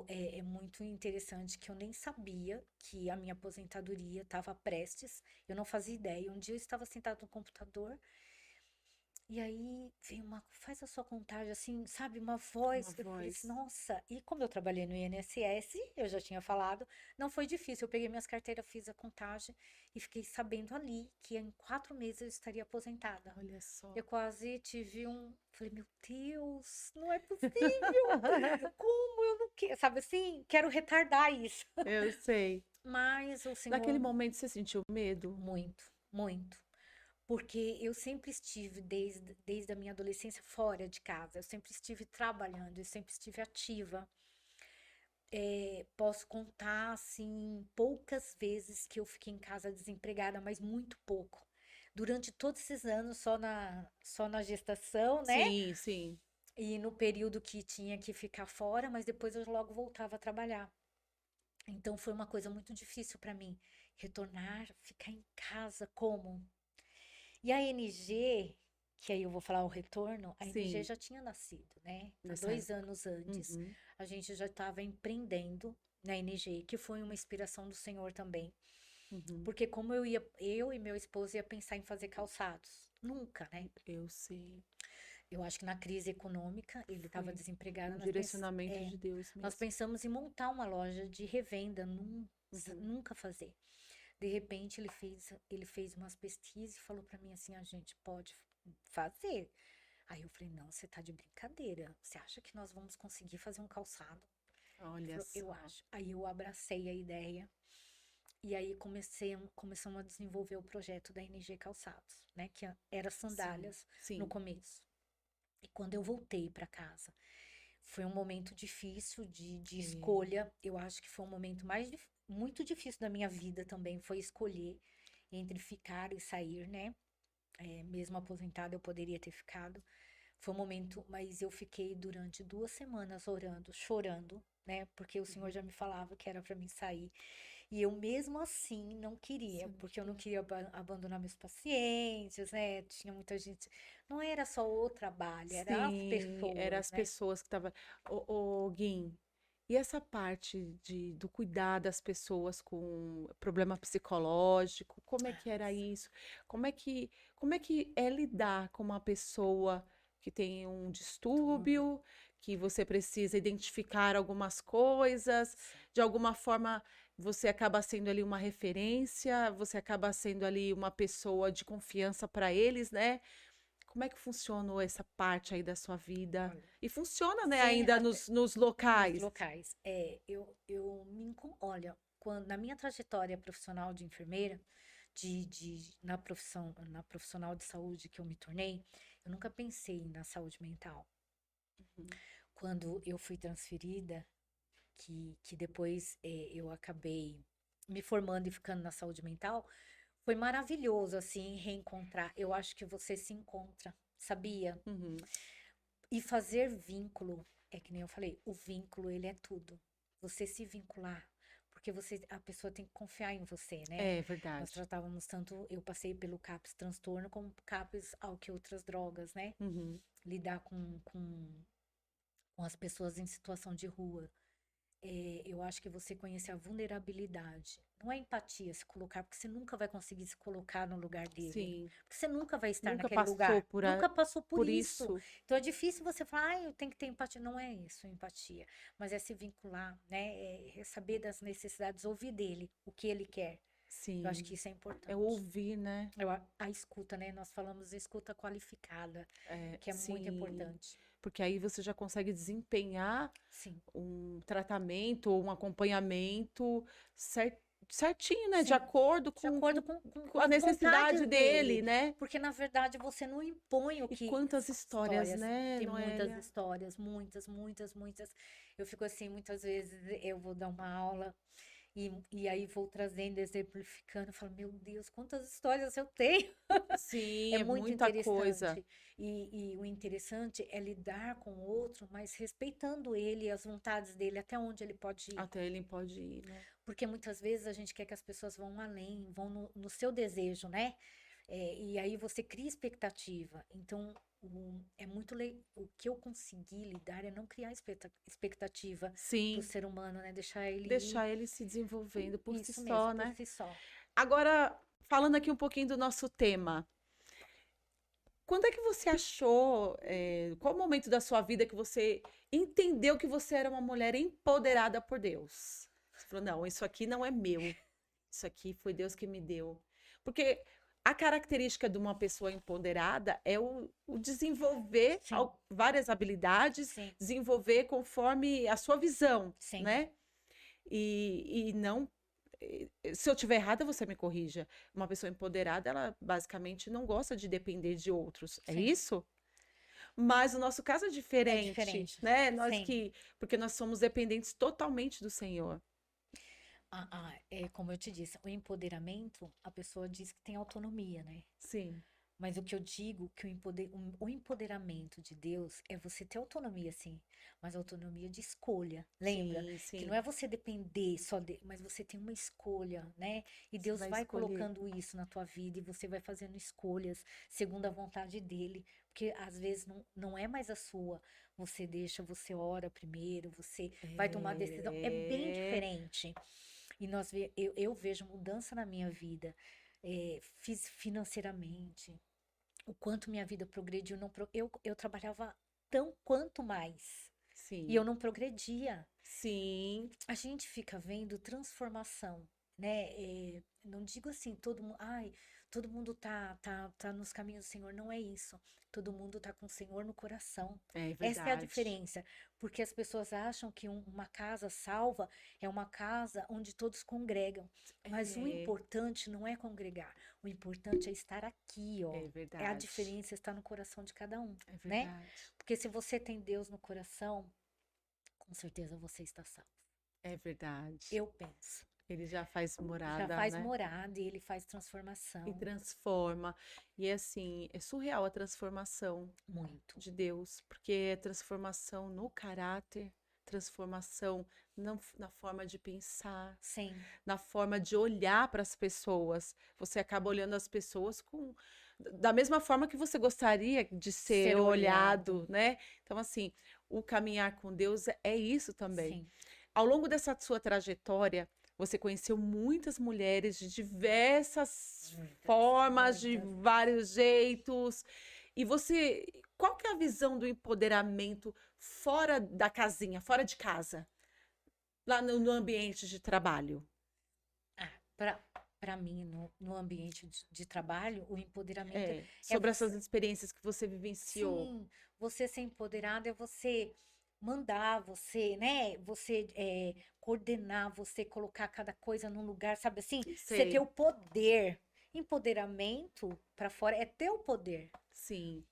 é muito interessante que eu nem sabia que a minha aposentadoria estava prestes, eu não fazia ideia. Um dia eu estava sentado no computador E aí veio faz a sua contagem, assim, sabe, uma Uma voz. Eu falei assim, voz. nossa. E como eu trabalhei no INSS, eu já tinha falado, não foi difícil. Eu peguei minhas carteiras, fiz a contagem e fiquei sabendo ali que em 4 meses eu estaria aposentada. Olha só. Eu quase tive falei, meu Deus, não é possível. Como eu não quero, sabe assim, quero retardar isso. Eu sei. Mas o Naquele Senhor, momento você sentiu medo? muito, muito. Porque eu sempre estive, desde a minha adolescência, fora de casa. Eu sempre estive trabalhando, eu sempre estive ativa. Posso contar, assim, poucas vezes que eu fiquei em casa desempregada, mas muito pouco. Durante todos esses anos, só na gestação, né? Sim, sim. E no período que tinha que ficar fora, mas depois eu logo voltava a trabalhar. Então foi uma coisa muito difícil para mim. Retornar, ficar em casa, como? E a NG, que aí eu vou falar o retorno, a NG Sim. já tinha nascido, né? Há Nessa 2 anos antes, Uhum. a gente já estava empreendendo na NG, que foi uma inspiração do Senhor também. Uhum. Porque como eu e meu esposo ia pensar em fazer calçados. Nunca, né? Eu sei. Eu acho que na crise econômica, ele estava Foi desempregado, um direcionamento de Deus nós mesmo. pensamos em montar uma loja de revenda, Uhum. nunca fazer. De repente ele fez umas pesquisas e falou para mim assim, a gente pode fazer. Aí eu falei, não, você tá de brincadeira. Você acha que nós vamos conseguir fazer um calçado? Ele Olha falou, eu só. acho. Aí eu abracei a ideia e aí começamos a desenvolver o projeto da NG Calçados, né? Que era Sim, sandálias no sim. começo. E quando eu voltei para casa, foi um momento difícil de É. escolha. Eu acho que foi um momento muito difícil da minha vida também, foi escolher entre ficar e sair, né? Mesmo aposentada, eu poderia ter ficado. Foi um momento, mas eu fiquei durante 2 semanas orando, chorando, né? Porque o Senhor Uhum. já me falava que era para mim sair. E eu mesmo assim não Você queria, não porque eu não queria. queria abandonar meus pacientes, né? Tinha muita gente. Não era só o trabalho, era as Sim, eram pessoas, as né? pessoas que estavam. Ô, Guim, e essa parte do cuidar das pessoas com problema psicológico, como é que era isso? Como é que é lidar com uma pessoa que tem um Tudo. distúrbio, que você precisa identificar algumas coisas, Sim. de alguma forma você acaba sendo ali uma referência, você acaba sendo ali uma pessoa de confiança para eles, né? Como é que funcionou essa parte aí da sua vida? Olha, E funciona, né, sem ainda até nos nos locais? locais. Olha, na minha trajetória profissional de enfermeira, na na profissional de saúde que eu me tornei, eu nunca pensei na saúde mental. Uhum. Quando eu fui transferida, que depois eu acabei me formando e ficando na saúde mental, foi maravilhoso, assim, reencontrar. Eu acho que você se encontra, sabia? Uhum. E fazer vínculo, é que nem eu falei, o vínculo, ele é tudo. Você se vincular, porque a pessoa tem que confiar em você, né? É Nós verdade. tratávamos tanto, eu passei pelo CAPS transtorno como CAPS ao que outras drogas, né? Uhum. Lidar com as pessoas em situação de rua. Eu acho que você conhecer a vulnerabilidade. Não é empatia se colocar, porque você nunca vai conseguir se colocar no lugar dele. Sim. Porque você nunca vai estar Nunca naquele passou lugar. Nunca passou por por isso. isso? Então é difícil você falar, eu tenho que ter empatia. Não é isso, empatia. Mas é se vincular, né? É saber das necessidades, ouvir dele, o que ele quer. Eu acho que Sim. isso é É importante. ouvir, né? A escuta, né? Nós falamos de escuta qualificada, É, que é muito sim. importante. Porque aí você já consegue desempenhar Sim. um tratamento ou um acompanhamento certinho, né? De Sim, acordo de acordo com, com com a as necessidade vontades dele, dele. né? Porque, na verdade, você não impõe o E que. quantas histórias, Histórias. né, Tem muitas Noélia? histórias, muitas, muitas, muitas. Eu fico assim, muitas vezes eu vou dar uma aula e aí vou trazendo, exemplificando. Eu falo, meu Deus, quantas histórias eu tenho. Sim, É é muito muita coisa. interessante. E o interessante é lidar com o outro, mas respeitando ele, as vontades dele, até onde ele pode ir. Até ele pode ir, né? Porque muitas vezes a gente quer que as pessoas vão além, vão no seu desejo, né? E aí você cria expectativa. Então, o que eu consegui lidar é não criar expectativa para o Sim, ser humano, né? Deixar ele ir, deixar ele se desenvolvendo por si isso mesmo, só, por né? si só. Agora, falando aqui um pouquinho do nosso tema, Quando é que você achou, qual o momento da sua vida que você entendeu que você era uma mulher empoderada por Deus? Você falou, não, isso aqui não é meu. Isso aqui foi Deus que me deu. Porque a característica de uma pessoa empoderada é o desenvolver Sim, várias habilidades, sim, desenvolver conforme a sua visão, sim, né? E não. Se eu tiver errada, você me corrija. Uma pessoa empoderada, ela basicamente não gosta de depender de outros. É sim. isso? Mas o nosso caso é É diferente, diferente. né? Nós Sim. que. Porque nós somos dependentes totalmente do Senhor. É como eu te disse, o empoderamento, a pessoa diz que tem autonomia, né? Sim. Mas o que eu digo que o empoderamento de Deus é você ter autonomia, sim, mas autonomia de escolha. Lembra? Sim, Que não sim. é você depender só de, mas você tem uma escolha, né? E Você Deus vai vai escolher. colocando isso na tua vida e você vai fazendo escolhas segundo a vontade dele. Porque às vezes não é mais a sua. Você deixa, você ora primeiro, você vai tomar decisão. É bem É. diferente. E eu vejo mudança na minha vida, financeiramente, o quanto minha vida progrediu. Não, eu trabalhava tão quanto mais. E eu Sim. não progredia. Sim. A gente fica vendo transformação, né? Não digo assim, todo mundo tá nos caminhos do Senhor. Não é isso. Todo mundo tá com o Senhor no coração. É Essa é a verdade. diferença. Porque as pessoas acham que uma casa salva é uma casa onde todos congregam. Mas o É. importante não é congregar. O importante é estar aqui, ó. É É a verdade. diferença, está no coração de cada um, É né? verdade. Porque se você tem Deus no coração, com certeza você está salvo. É verdade. Eu penso. Ele já faz Já morada, faz né? morada e ele faz E transformação. transforma. E assim, é surreal a transformação Muito. de Deus, porque é transformação no caráter, transformação na forma de pensar, Sim, na forma de olhar para as pessoas. Você acaba olhando as pessoas com da mesma forma que você gostaria de ser ser olhado. olhado, né? Então, assim, o caminhar com Deus é isso também. Sim, Ao longo dessa sua trajetória, você conheceu muitas mulheres de diversas muitas, formas, de muitas. vários jeitos. E você, qual que é a visão do empoderamento fora da casinha, fora de casa, lá no ambiente de trabalho? Para mim, no ambiente de trabalho, o empoderamento É, é sobre essas você. experiências que você vivenciou. Sim, você ser empoderado é você mandar, você, né? Você coordenar, você colocar cada coisa num lugar, sabe assim? Você ter Sei, o poder. Empoderamento para fora é ter o poder. sim.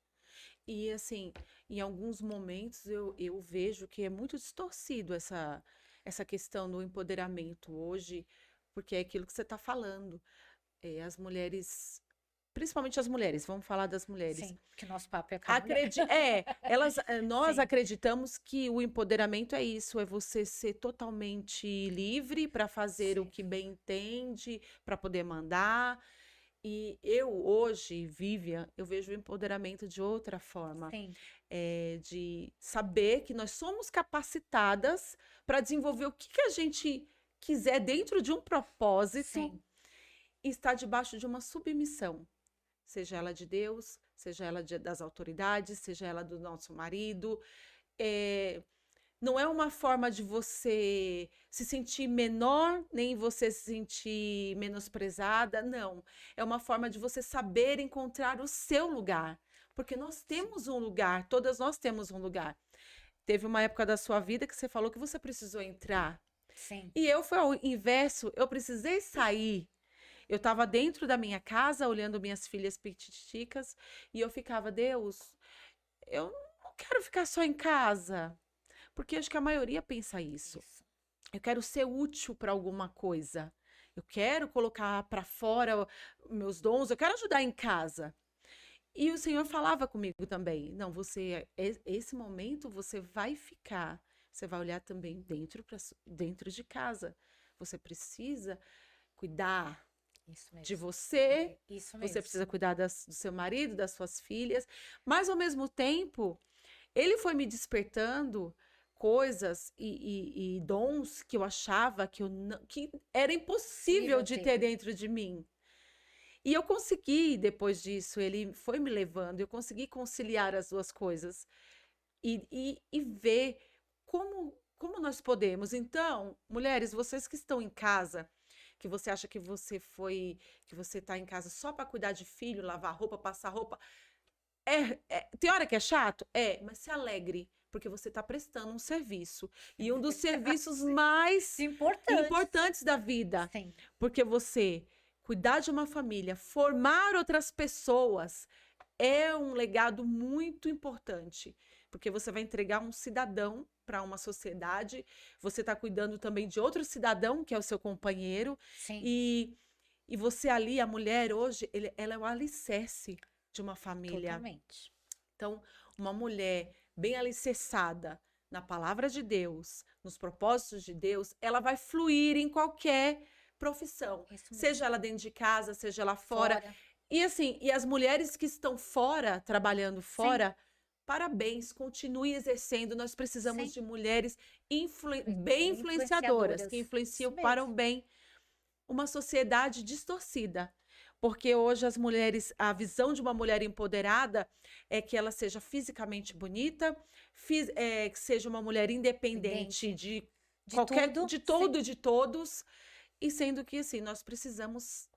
E assim, em alguns momentos eu vejo que é muito distorcido essa questão do empoderamento hoje, porque é aquilo que você está falando. As mulheres, principalmente as mulheres, vamos falar das mulheres. Sim, porque nosso papo é com a mulher. Nós Sim, acreditamos que o empoderamento é isso, é você ser totalmente livre para fazer o sim, que bem entende, para poder mandar. E eu hoje, Vivian, eu vejo o empoderamento de outra forma, sim, de saber que nós somos capacitadas para desenvolver o que a gente quiser dentro de um propósito sim. e estar debaixo de uma submissão, seja ela de Deus, seja ela das autoridades, seja ela do nosso marido. É, não é uma forma de você se sentir menor, nem você se sentir menosprezada, não. É uma forma de você saber encontrar o seu lugar. Porque nós Sim, temos um lugar, todas nós temos um lugar. Teve uma época da sua vida que você falou que você precisou entrar. sim, E eu foi ao inverso, eu precisei sair. Eu estava dentro da minha casa, olhando minhas filhas pititicas, e eu ficava, Deus, eu não quero ficar só em casa. Porque acho que a maioria pensa isso. isso. Eu quero ser útil para alguma coisa. Eu quero colocar para fora meus dons, eu quero ajudar em casa. E o Senhor falava comigo também. Não, esse momento você vai ficar. Você vai olhar também dentro de casa. Você precisa cuidar Isso de mesmo. você, Isso você mesmo. precisa cuidar do seu marido, das suas filhas, mas ao mesmo tempo ele foi me despertando coisas e dons que eu achava que era impossível Possível de ter. ter dentro de mim. E eu consegui, depois disso, ele foi me levando, eu consegui conciliar as duas coisas e ver como nós podemos. Então, mulheres, vocês que estão em casa, que você acha que você está em casa só para cuidar de filho, lavar roupa, passar roupa, tem hora que é chato? Mas se alegre, porque você está prestando um serviço. E um dos serviços mais Importante. importantes da vida. Sim, Porque você cuidar de uma família, formar outras pessoas, é um legado muito importante. Porque você vai entregar um cidadão para uma sociedade, você está cuidando também de outro cidadão, que é o seu companheiro, sim, e você ali, a mulher hoje, ela é o alicerce de uma família. totalmente. Então, uma mulher bem alicerçada na palavra de Deus, nos propósitos de Deus, ela vai fluir em qualquer profissão, Isso mesmo. seja ela dentro de casa, seja ela fora. Fora. E assim, e as mulheres que estão fora, trabalhando fora, parabéns, continue exercendo. Nós precisamos Sim. de mulheres bem Bem influenciadoras, que influenciadoras. influenciam Isso para o mesmo. bem uma sociedade distorcida. Porque hoje as mulheres, a visão de uma mulher empoderada é que ela seja fisicamente bonita, que seja uma mulher independente de De qualquer, tudo. de todo e de todos, e sendo que assim, nós precisamos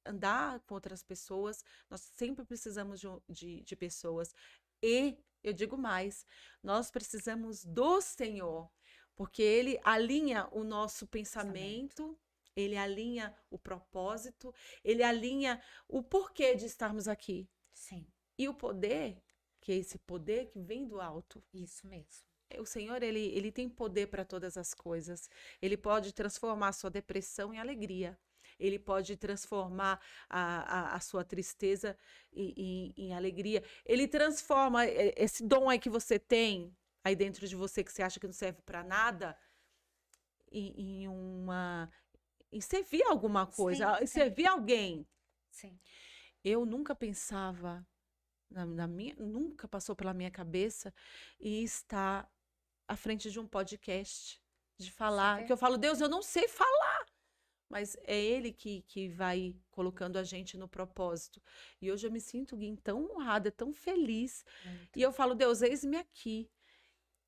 andar com outras pessoas, nós sempre precisamos de pessoas. E eu digo mais, nós precisamos do Senhor, porque Ele alinha o nosso pensamento, Ele alinha o propósito, Ele alinha o porquê de estarmos aqui. Sim, E o poder, que é esse poder que vem do alto. isso mesmo. O Senhor, ele tem poder para todas as coisas. Ele pode transformar a sua depressão em alegria. Ele pode transformar a sua tristeza em alegria. Ele transforma esse dom aí que você tem aí dentro de você, que você acha que não serve para nada, em servir alguma coisa, em Sim, servir alguém. sim. Eu nunca pensava, nunca passou pela minha cabeça e estar à frente de um podcast, de falar, vê? que eu falo, Deus, eu não sei falar, mas é Ele que vai colocando a gente no propósito. E hoje eu me sinto, Gui, tão honrada, tão feliz. Muito. E eu falo, Deus, eis-me aqui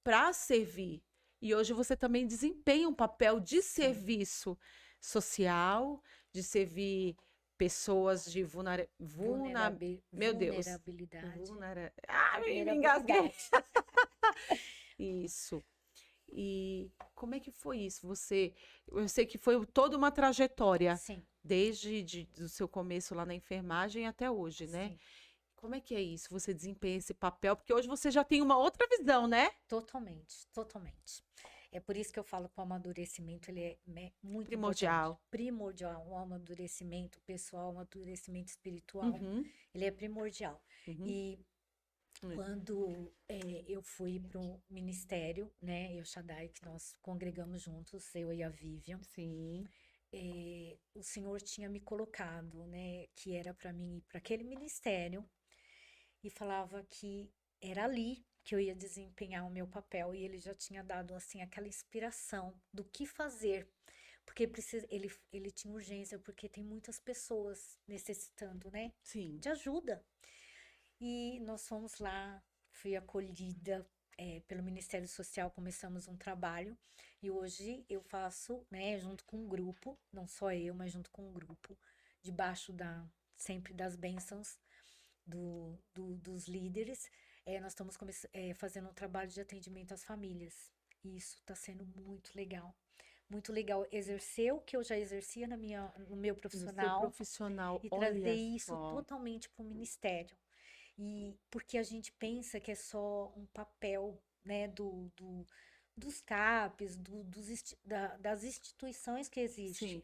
para servir. E hoje você também desempenha um papel de serviço social, de servir pessoas de meu Deus. Vulnerabilidade. Me engasguei. Isso. E como é que foi isso? Eu sei que foi toda uma trajetória, Sim, desde o seu começo lá na enfermagem até hoje, né? sim. Como é que é isso? Você desempenha esse papel? Porque hoje você já tem uma outra visão, né? Totalmente, totalmente. É por isso que eu falo que o amadurecimento ele é muito Primordial. importante. Primordial. O amadurecimento pessoal, o amadurecimento espiritual, Uhum, ele é primordial. uhum. E quando eu fui para o ministério, né, eu Shaddai, que nós congregamos juntos, eu e a Vivian, Sim. o Senhor tinha me colocado, né, que era para mim ir para aquele ministério e falava que era ali que eu ia desempenhar o meu papel e ele já tinha dado assim aquela inspiração do que fazer, porque ele tinha urgência, porque tem muitas pessoas necessitando, né, Sim. de ajuda. E nós fomos lá, fui acolhida pelo Ministério Social, começamos um trabalho e hoje eu faço, né, junto com um grupo, não só eu, mas junto com um grupo, debaixo sempre das bênçãos dos líderes, nós estamos fazendo um trabalho de atendimento às famílias. E isso está sendo muito legal. Muito legal exercer o que eu já exercia no meu No seu profissional profissional, e olha trazer isso só. totalmente para o ministério. E porque a gente pensa que é só um papel, né, dos CAPs, das instituições que existem. Sim.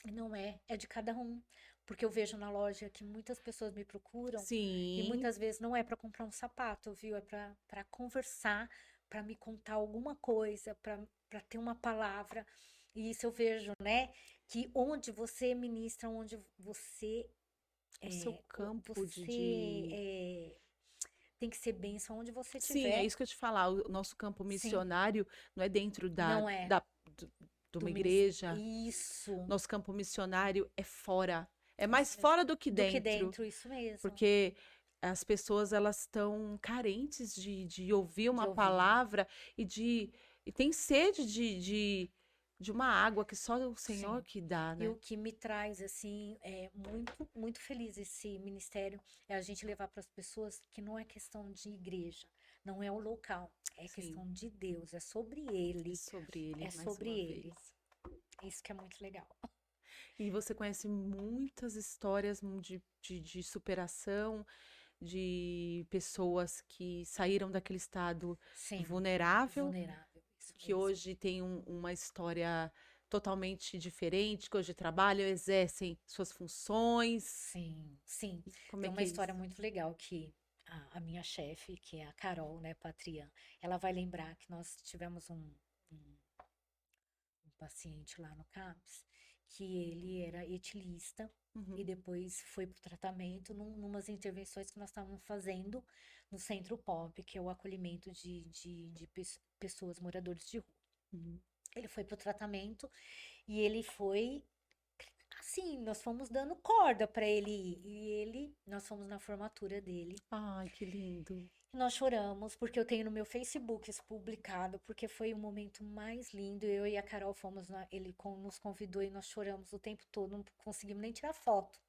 E não é de cada um. Porque eu vejo na loja que muitas pessoas me procuram e Sim. muitas vezes não é para comprar um sapato, viu? É para conversar, para me contar alguma coisa, para ter uma palavra. E isso eu vejo, né? Que onde você ministra, onde você O seu campo você tem que ser bênção onde você Sim, estiver. é isso que eu te falar. O nosso campo Sim. missionário não é dentro Não é. de uma igreja. Isso. Nosso campo missionário é fora. É mais Isso mesmo. fora do que Do que dentro. dentro, isso mesmo. Porque as pessoas elas estão carentes de ouvir De uma ouvir. palavra e tem sede de uma água que só o Senhor Sim. que dá, E o né? que me traz, assim, é muito, muito feliz esse ministério é a gente levar para as pessoas que não é questão de igreja, não é o local, é Sim, questão de Deus, é sobre é ele, sobre ele é mais sobre uma ele. vez. Isso que é muito legal. E você conhece muitas histórias de superação, de pessoas que saíram daquele estado Sim, vulnerável, vulnerável, isso que mesmo. hoje tem uma história totalmente diferente, que hoje trabalham, exercem suas funções. Sim, sim. Como Tem é uma que é história isso? muito legal que a minha chefe, que é a Carol, né, Patrian, ela vai lembrar que nós tivemos um um paciente lá no CAPS, que ele era etilista e Uhum, depois foi para o tratamento numas intervenções que nós estávamos fazendo no Centro Pop, que é o acolhimento de pessoas, moradores de rua. uhum. Ele foi para o tratamento e ele foi assim, nós fomos dando corda para ele ir. Nós fomos na formatura dele. Ai, que lindo. Nós choramos, porque eu tenho no meu Facebook isso publicado, porque foi o momento mais lindo. Eu e a Carol fomos nos convidou e nós choramos o tempo todo, não conseguimos nem tirar foto,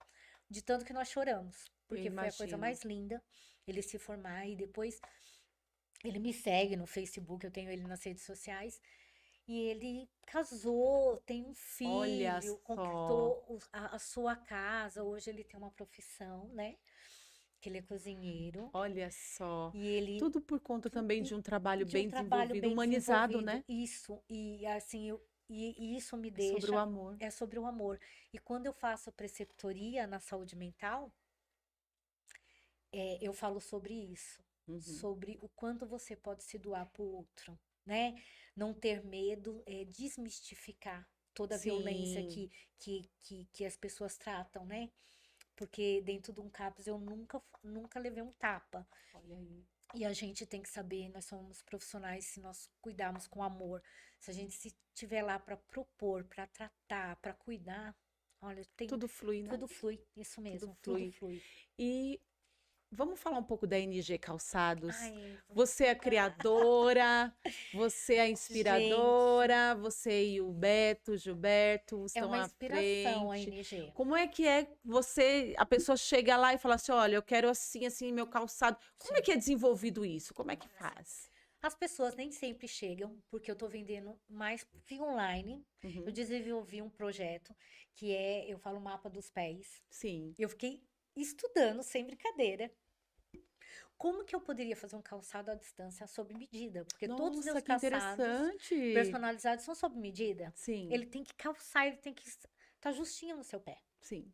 de tanto que nós choramos, Eu porque foi a coisa imagino. mais linda ele se formar e depois ele me segue no Facebook, eu tenho ele nas redes sociais. E ele casou, tem um Olha filho, só, conquistou a sua casa. Hoje ele tem uma profissão, né? Que ele é cozinheiro. olha só. E ele Tudo por conta também de um trabalho de um bem trabalho desenvolvido, bem humanizado, desenvolvido. né? Isso, e assim, e isso me É sobre o deixa, amor. é sobre o amor. E quando eu faço preceptoria na saúde mental, eu falo sobre isso, Uhum. sobre o quanto você pode se doar para o outro, né? Não ter medo, desmistificar toda a violência Sim, que as pessoas tratam, né? Porque dentro de um CAPS eu nunca levei um tapa. olha aí. E a gente tem que saber, nós somos profissionais se nós cuidarmos com amor. Se a gente se tiver lá para propor, para tratar, para cuidar, olha, Tudo flui, né? tudo flui, isso Tudo mesmo, tudo flui. flui. E vamos falar um pouco da NG Calçados. Ai, Você é a criadora, você é a gente, inspiradora, você e o Beto, Gilberto é estão uma à inspiração a frente. NG. Como é que você, a pessoa chega lá e fala assim, olha, eu quero assim, assim, meu calçado. Como é Sim. que é desenvolvido isso? Como é que faz? As pessoas nem sempre chegam, porque eu estou vendendo mais via online. Eu Uhum, desenvolvi um projeto que eu falo mapa dos pés. sim. Eu fiquei estudando, sem brincadeira, como que eu poderia fazer um calçado à distância sob medida? Porque todos os Nossa, meus que calçados interessante. personalizados são sob medida. Sim, Ele tem que calçar, ele tem que estar justinho no seu pé. sim.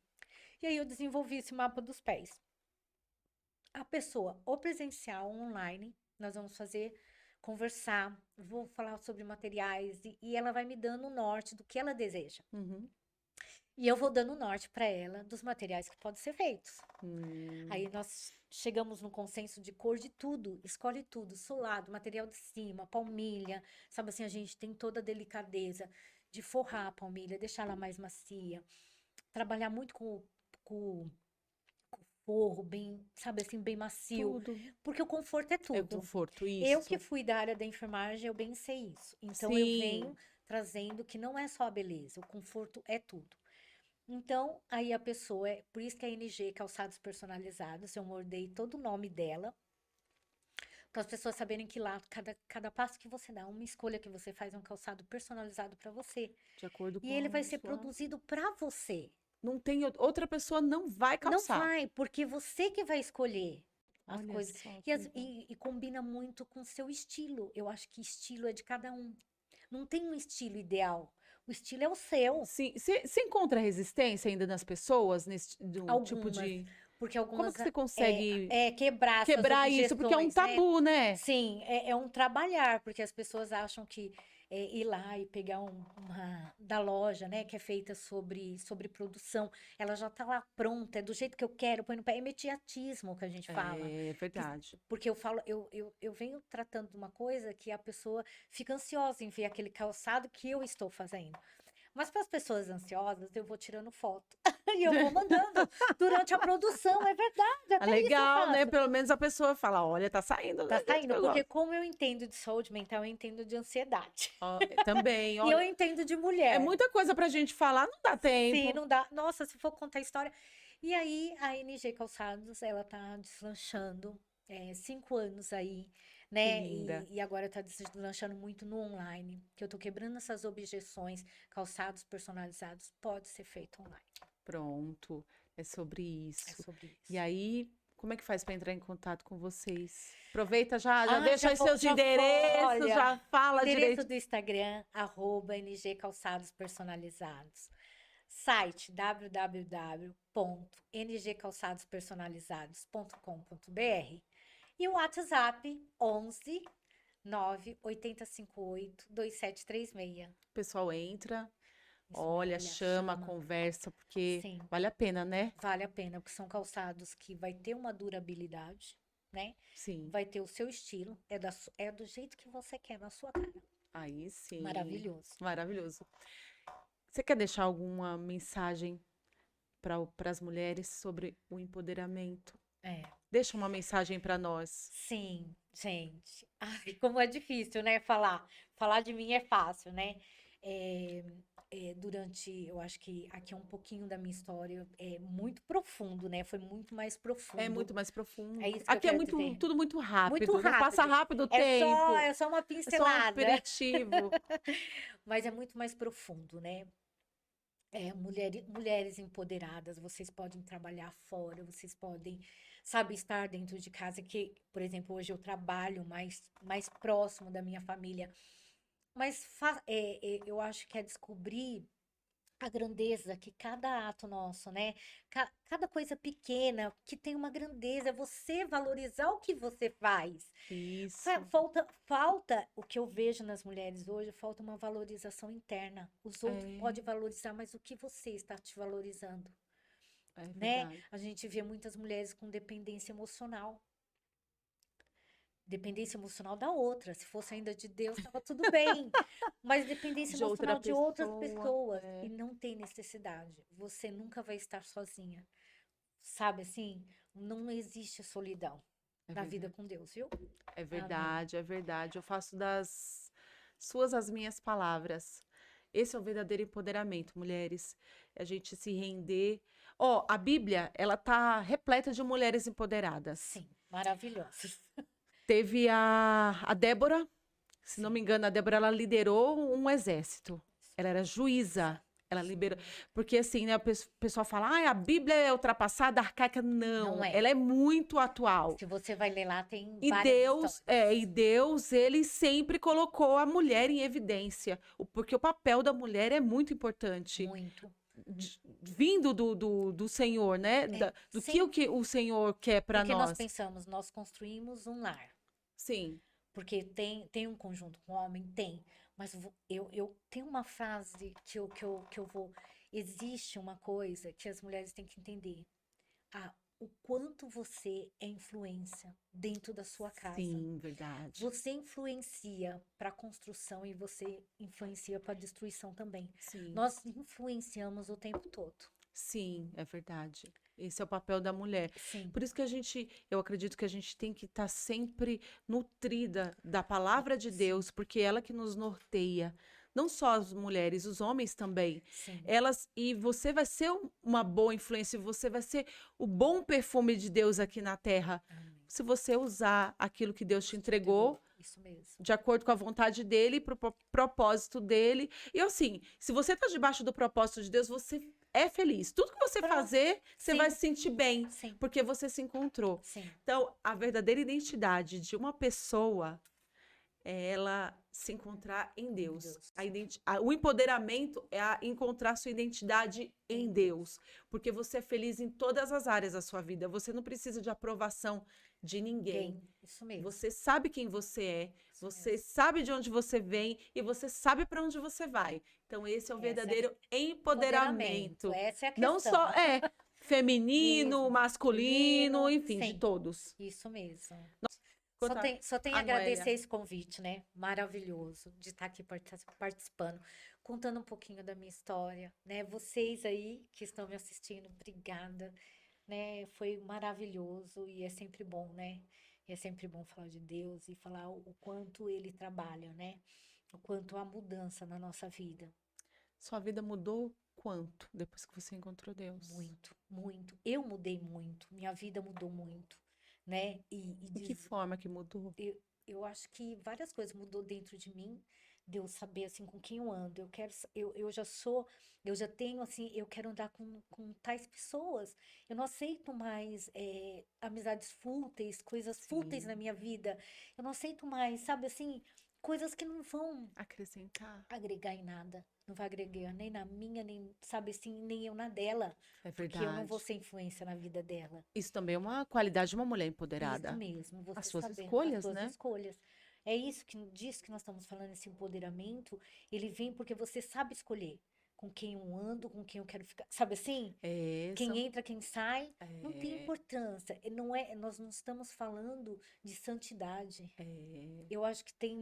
E aí eu desenvolvi esse mapa dos pés. A pessoa, ou presencial ou online, nós vamos fazer, conversar, vou falar sobre materiais e ela vai me dando o norte do que ela deseja. Uhum. E eu vou dando o norte para ela dos materiais que podem ser feitos. Hum, Aí nós chegamos no consenso de cor de tudo, escolhe tudo, solado, material de cima, palmilha, sabe assim, a gente tem toda a delicadeza de forrar a palmilha, deixar ela mais macia, trabalhar muito com o forro bem, sabe assim, bem macio, tudo porque o conforto é é o tudo. conforto, Eu que isso. fui da área da enfermagem, eu bem sei isso. Então eu venho Sim. trazendo que não é só a beleza, o conforto é tudo. Então, aí a pessoa, por isso que a NG Calçados Personalizados, eu mordei todo o nome dela, para as pessoas saberem que lá, cada passo que você dá, uma escolha que você faz, é um calçado personalizado para você. De acordo E ele com vai a ser sua. produzido para você. Não tem outra pessoa não vai Não calçar. vai, porque você que vai escolher as Olha coisas. só E, que legal. e combina muito com o seu estilo. Eu acho que estilo é de cada um. Não tem um estilo ideal. O estilo é o seu. Sim, você encontra resistência ainda nas pessoas nesse do tipo Algumas, de porque como algumas que você consegue quebrar suas quebrar isso? Porque é um objeções, né? tabu, né? Sim, é um trabalhar, porque as pessoas acham que ir lá e pegar uma da loja, né, que é feita sobre produção, ela já tá lá pronta, é do jeito que eu quero, põe no pé, é imediatismo que a gente fala. É Que- verdade. Porque eu falo, eu venho tratando de uma coisa que a pessoa fica ansiosa em ver aquele calçado que eu estou fazendo. Mas para as pessoas ansiosas, eu vou tirando foto. E eu vou mandando durante a produção, é verdade, até isso eu Legal, né? faço. Pelo menos a pessoa fala, olha, tá saindo. Tá do jeito que saindo, eu porque gosto. como eu entendo de saúde mental, eu entendo de ansiedade. Ó, também, E eu olha, entendo de é mulher. muita coisa pra gente falar, não dá Sim, tempo. não dá. Nossa, se for contar a história. E aí, a NG Calçados, ela tá deslanchando 5 anos aí, Que né? linda. E agora tá deslanchando muito no online, que eu tô quebrando essas objeções. Calçados personalizados pode ser feito online. Pronto, é sobre É isso. sobre E isso. aí, como é que faz para entrar em contato com vocês? Aproveita já Ah, deixa aí seus endereços, olha, já fala endereço direito. do Instagram, @NG Calçados Personalizados. Site www.ngcalçadospersonalizados.com.br e o WhatsApp 11 98058 2736. O pessoal entra, Isso mesmo, olha, olha, chama, chama. conversa, porque Sim, vale a pena, né? vale a pena, porque são calçados que vai ter uma durabilidade, né? Sim, Vai ter o seu estilo, é do jeito que você quer, na sua cara. aí sim, Maravilhoso. maravilhoso. Você quer deixar alguma mensagem para as mulheres sobre o empoderamento? É. Deixa uma mensagem para nós. Sim, gente. Ai, como é difícil, né? Falar de mim é fácil, né? É, eu acho que aqui é um pouquinho da minha história, é muito profundo, né? Foi muito mais É profundo. muito mais É profundo. isso que eu Aqui é quero muito, dizer. tudo muito Muito rápido, né? Passa rápido. rápido o tempo. É só uma É só um pincelada, aperitivo. mas é muito mais profundo, né? Mulheres empoderadas, vocês podem trabalhar fora, vocês podem, sabe, estar dentro de casa, que, por exemplo, hoje eu trabalho mais próximo da minha família, mas eu acho que é descobrir a grandeza que cada ato nosso, né? Cada coisa pequena que tem uma grandeza, é você valorizar o que você faz. Isso, Falta o que eu vejo nas mulheres hoje, falta uma valorização interna. Os outros é, podem valorizar, mas o que você está te valorizando, é né? verdade. A gente vê muitas mulheres com dependência emocional. Dependência emocional da outra. Se fosse ainda de Deus, estava tudo bem. Mas dependência De outra emocional de outras pessoa. pessoas. E É, não tem necessidade. Você nunca vai estar sozinha. Sabe assim? Não existe solidão é na vida verdade. com Deus, viu? É Amém. verdade, é verdade. Eu faço das suas as minhas palavras. Esse é o verdadeiro empoderamento, mulheres. É a gente se render. Ó, a Bíblia, ela tá repleta de mulheres empoderadas. Sim, maravilhosos. Teve a Débora, se não Sim. me engano, a Débora ela liderou um exército. Ela era juíza. Ela Isso liberou. mesmo. Porque assim, né, o pessoal fala, ah, a Bíblia é ultrapassada, arcaica. Não Não, é. ela é muito atual. Se você vai ler lá, tem E várias Deus, histórias. ele sempre colocou a mulher em evidência, porque o papel da mulher é muito importante, Muito. vindo do Senhor, né? Do que Sim, o Senhor quer para porque nós nós. pensamos, nós construímos um lar. Sim, Porque tem um conjunto com o homem? Tem. Mas eu tenho uma frase que eu vou. Existe uma coisa que as mulheres têm que entender. O quanto você é influência dentro da sua casa. sim, verdade. Você influencia para a construção e você influencia para a destruição também. Sim, Nós influenciamos o tempo todo. sim, é verdade. Esse é o papel da mulher. Sim, Por isso que eu acredito que a gente tem que estar sempre nutrida da palavra de sim, Deus, porque é ela que nos norteia. Não só as mulheres, os homens também. sim. E você vai ser uma boa influência, você vai ser o bom perfume de Deus aqui na terra. Amém. Se você usar aquilo que Deus te Entregou. entregou, Isso mesmo. de acordo com a vontade dele, pro propósito dele. E assim, se você está debaixo do propósito de Deus, você é feliz. Tudo que você Pronto. fazer, você vai Sim, se sentir bem, sim, porque você se encontrou. sim. Então, a verdadeira identidade de uma pessoa é ela se encontrar em Deus. Deus. O empoderamento é encontrar sua identidade em Deus, porque você é feliz em todas as áreas da sua vida. Você não precisa de aprovação de ninguém. Isso mesmo. Você sabe quem você é, Isso você mesmo. sabe de onde você vem e você sabe para onde você vai. Então, esse é o Essa é a verdadeiro empoderamento. Essa é a Não questão. só feminino, Isso, masculino, masculino, enfim, de sim. todos. Isso mesmo. Só tem a A agradecer Noélia. esse convite, né? Maravilhoso de estar aqui participando, contando um pouquinho da minha história, né? Vocês aí que estão me assistindo, obrigada, né? Foi maravilhoso e é sempre bom, né? E é sempre bom falar de Deus e falar o quanto ele trabalha, né? O quanto há mudança na nossa vida. Sua vida mudou quanto depois que você encontrou Deus? Muito, muito. Eu mudei muito, minha vida mudou muito, né? De que forma que mudou? Eu acho que várias coisas mudou dentro de mim, de eu saber assim com quem eu ando. Eu já sou, eu já tenho assim, eu quero andar com tais pessoas. Eu não aceito mais amizades fúteis, coisas fúteis na Sim. minha vida. Eu não aceito mais, sabe assim, coisas que não vão Acrescentar. agregar em nada. Não vai agregar nem na minha, nem, sabe assim, nem eu na dela. É Porque eu não vou verdade. ser influência na vida dela. Isso também é uma qualidade de uma mulher Isso empoderada. mesmo, As você suas saber as escolhas, suas né? escolhas. É isso que disso que nós estamos falando, esse empoderamento, ele vem porque você sabe escolher com quem eu ando, com quem eu quero ficar. Sabe assim? É, Quem entra, quem sai, não tem é, importância. Não é, nós não estamos falando de santidade. é, Eu acho que tem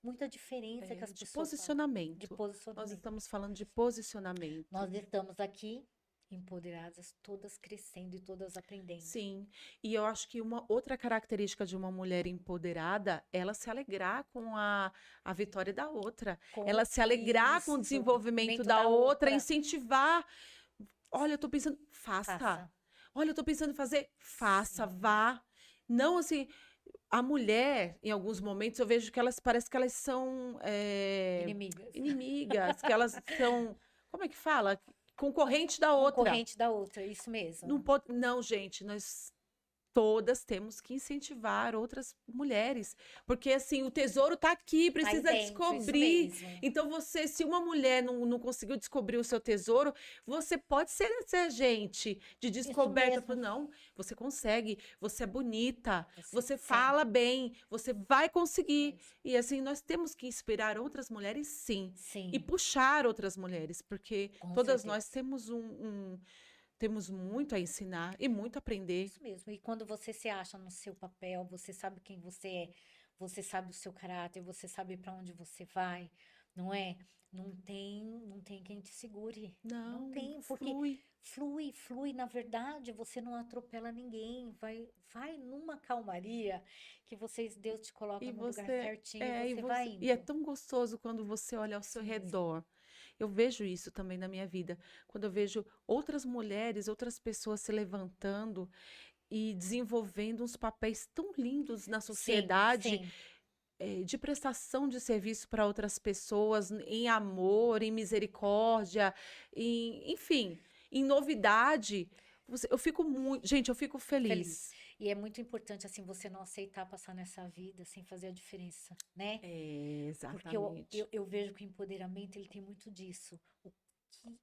muita diferença que as de pessoas falam de posicionamento. Nós posicionamento. estamos falando de posicionamento. Nós estamos aqui empoderadas, todas crescendo e todas aprendendo. Sim, e eu acho que uma outra característica de uma mulher empoderada, ela se alegrar com a vitória da outra, Com ela se alegrar com o isso, desenvolvimento movimento da da outra, outra, incentivar. Olha, eu tô pensando, faça. faça. Olha, eu tô pensando em fazer, faça, Sim. vá. Não assim, a mulher, em alguns momentos, eu vejo que elas parece que elas são Inimigas. inimigas, que elas são, como é que fala? Concorrente da outra. Concorrente da outra, isso mesmo. Não pode, não, gente, nós todas temos que incentivar outras mulheres, porque assim, o tesouro tá aqui, Tá aí precisa dentro, isso descobrir. mesmo. Então você, se uma mulher não conseguiu descobrir o seu tesouro, você pode ser esse agente de Isso descoberta. mesmo. Não, você consegue, você é bonita, Você você fala sempre. bem, você vai Isso conseguir. mesmo. E assim, nós temos que inspirar outras mulheres, sim, e Sim, puxar outras mulheres, porque com todas nós certeza. temos temos muito a ensinar e muito a aprender. Isso mesmo. E quando você se acha no seu papel, você sabe quem você é, você sabe o seu caráter, você sabe para onde você vai, não é? Não tem quem te segure. Não Não, tem, porque flui. flui, na verdade, você não atropela ninguém, vai numa calmaria que Deus te coloca E no lugar você certinho e você vai e é indo. tão gostoso quando você olha ao Isso seu mesmo. redor. Eu vejo isso também na minha vida, quando eu vejo outras mulheres, outras pessoas se levantando e desenvolvendo uns papéis tão lindos na Sim, sociedade, sim. de prestação de serviço para outras pessoas, em amor, em misericórdia, enfim, em novidade. Eu fico muito, gente, eu fico Feliz. feliz. E é muito importante, assim, você não aceitar passar nessa vida sem fazer a diferença, né? É, Porque eu, exatamente. eu, eu vejo que o empoderamento, ele tem muito disso. O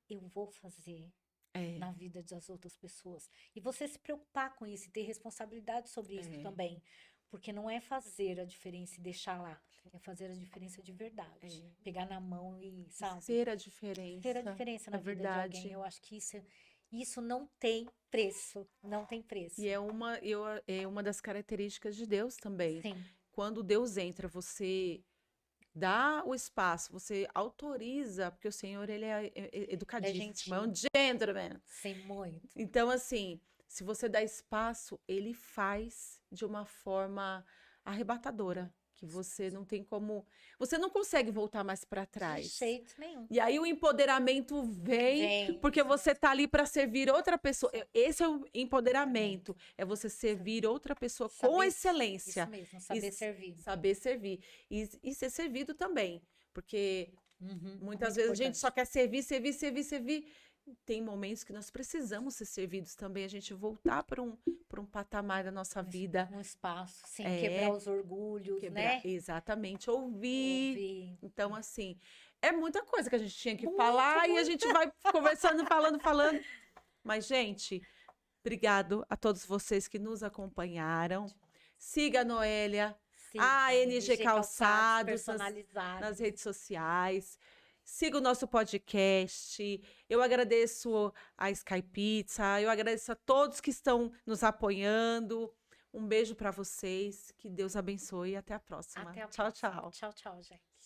que eu vou fazer É, na vida das outras pessoas? E você se preocupar com isso e ter responsabilidade sobre isso é, também. Porque não é fazer a diferença e deixar lá. É fazer a diferença de verdade. é. Pegar na mão e, sabe? Ser a Ter a diferença, diferença é na vida de alguém. verdade. Eu acho que isso não tem preço. Não tem E preço. é uma das características de Deus também. Sim. Quando Deus entra, você dá o espaço, você autoriza, porque o Senhor, ele é Ele é educadíssimo, é um gentil. gentleman. Sim, muito. Então, assim, se você dá espaço, ele faz de uma forma arrebatadora, que você não tem como, você não consegue voltar mais para De trás. jeito nenhum. E aí o empoderamento vem Vem, porque isso você mesmo. tá ali para servir outra pessoa. Isso, Esse é o empoderamento. empoderamento, é você servir outra pessoa com Saber, isso excelência mesmo, e saber servir. saber servir e ser servido também, porque Uhum, muitas muito vezes a gente só importante. quer servir, servir, servir, servir. Tem momentos que nós precisamos ser servidos também, a gente voltar para um patamar da nossa vida, Um espaço, sim, quebrar é os orgulhos, quebrar, né? exatamente, ouvir. Ouvir. Então, assim, é muita coisa que a gente tinha que Muito, falar e a muito. gente vai conversando, falando, falando. Mas, gente, obrigado a todos vocês que nos acompanharam. Siga a Noélia, a Siga, NG NG Calçados Calçados nas personalizados. redes sociais. Siga o nosso podcast. Eu agradeço a Sky Pizza, eu agradeço a todos que estão nos apoiando. Um beijo para vocês, que Deus abençoe e até a próxima. Até a Tchau, próxima. tchau. Tchau, tchau, gente.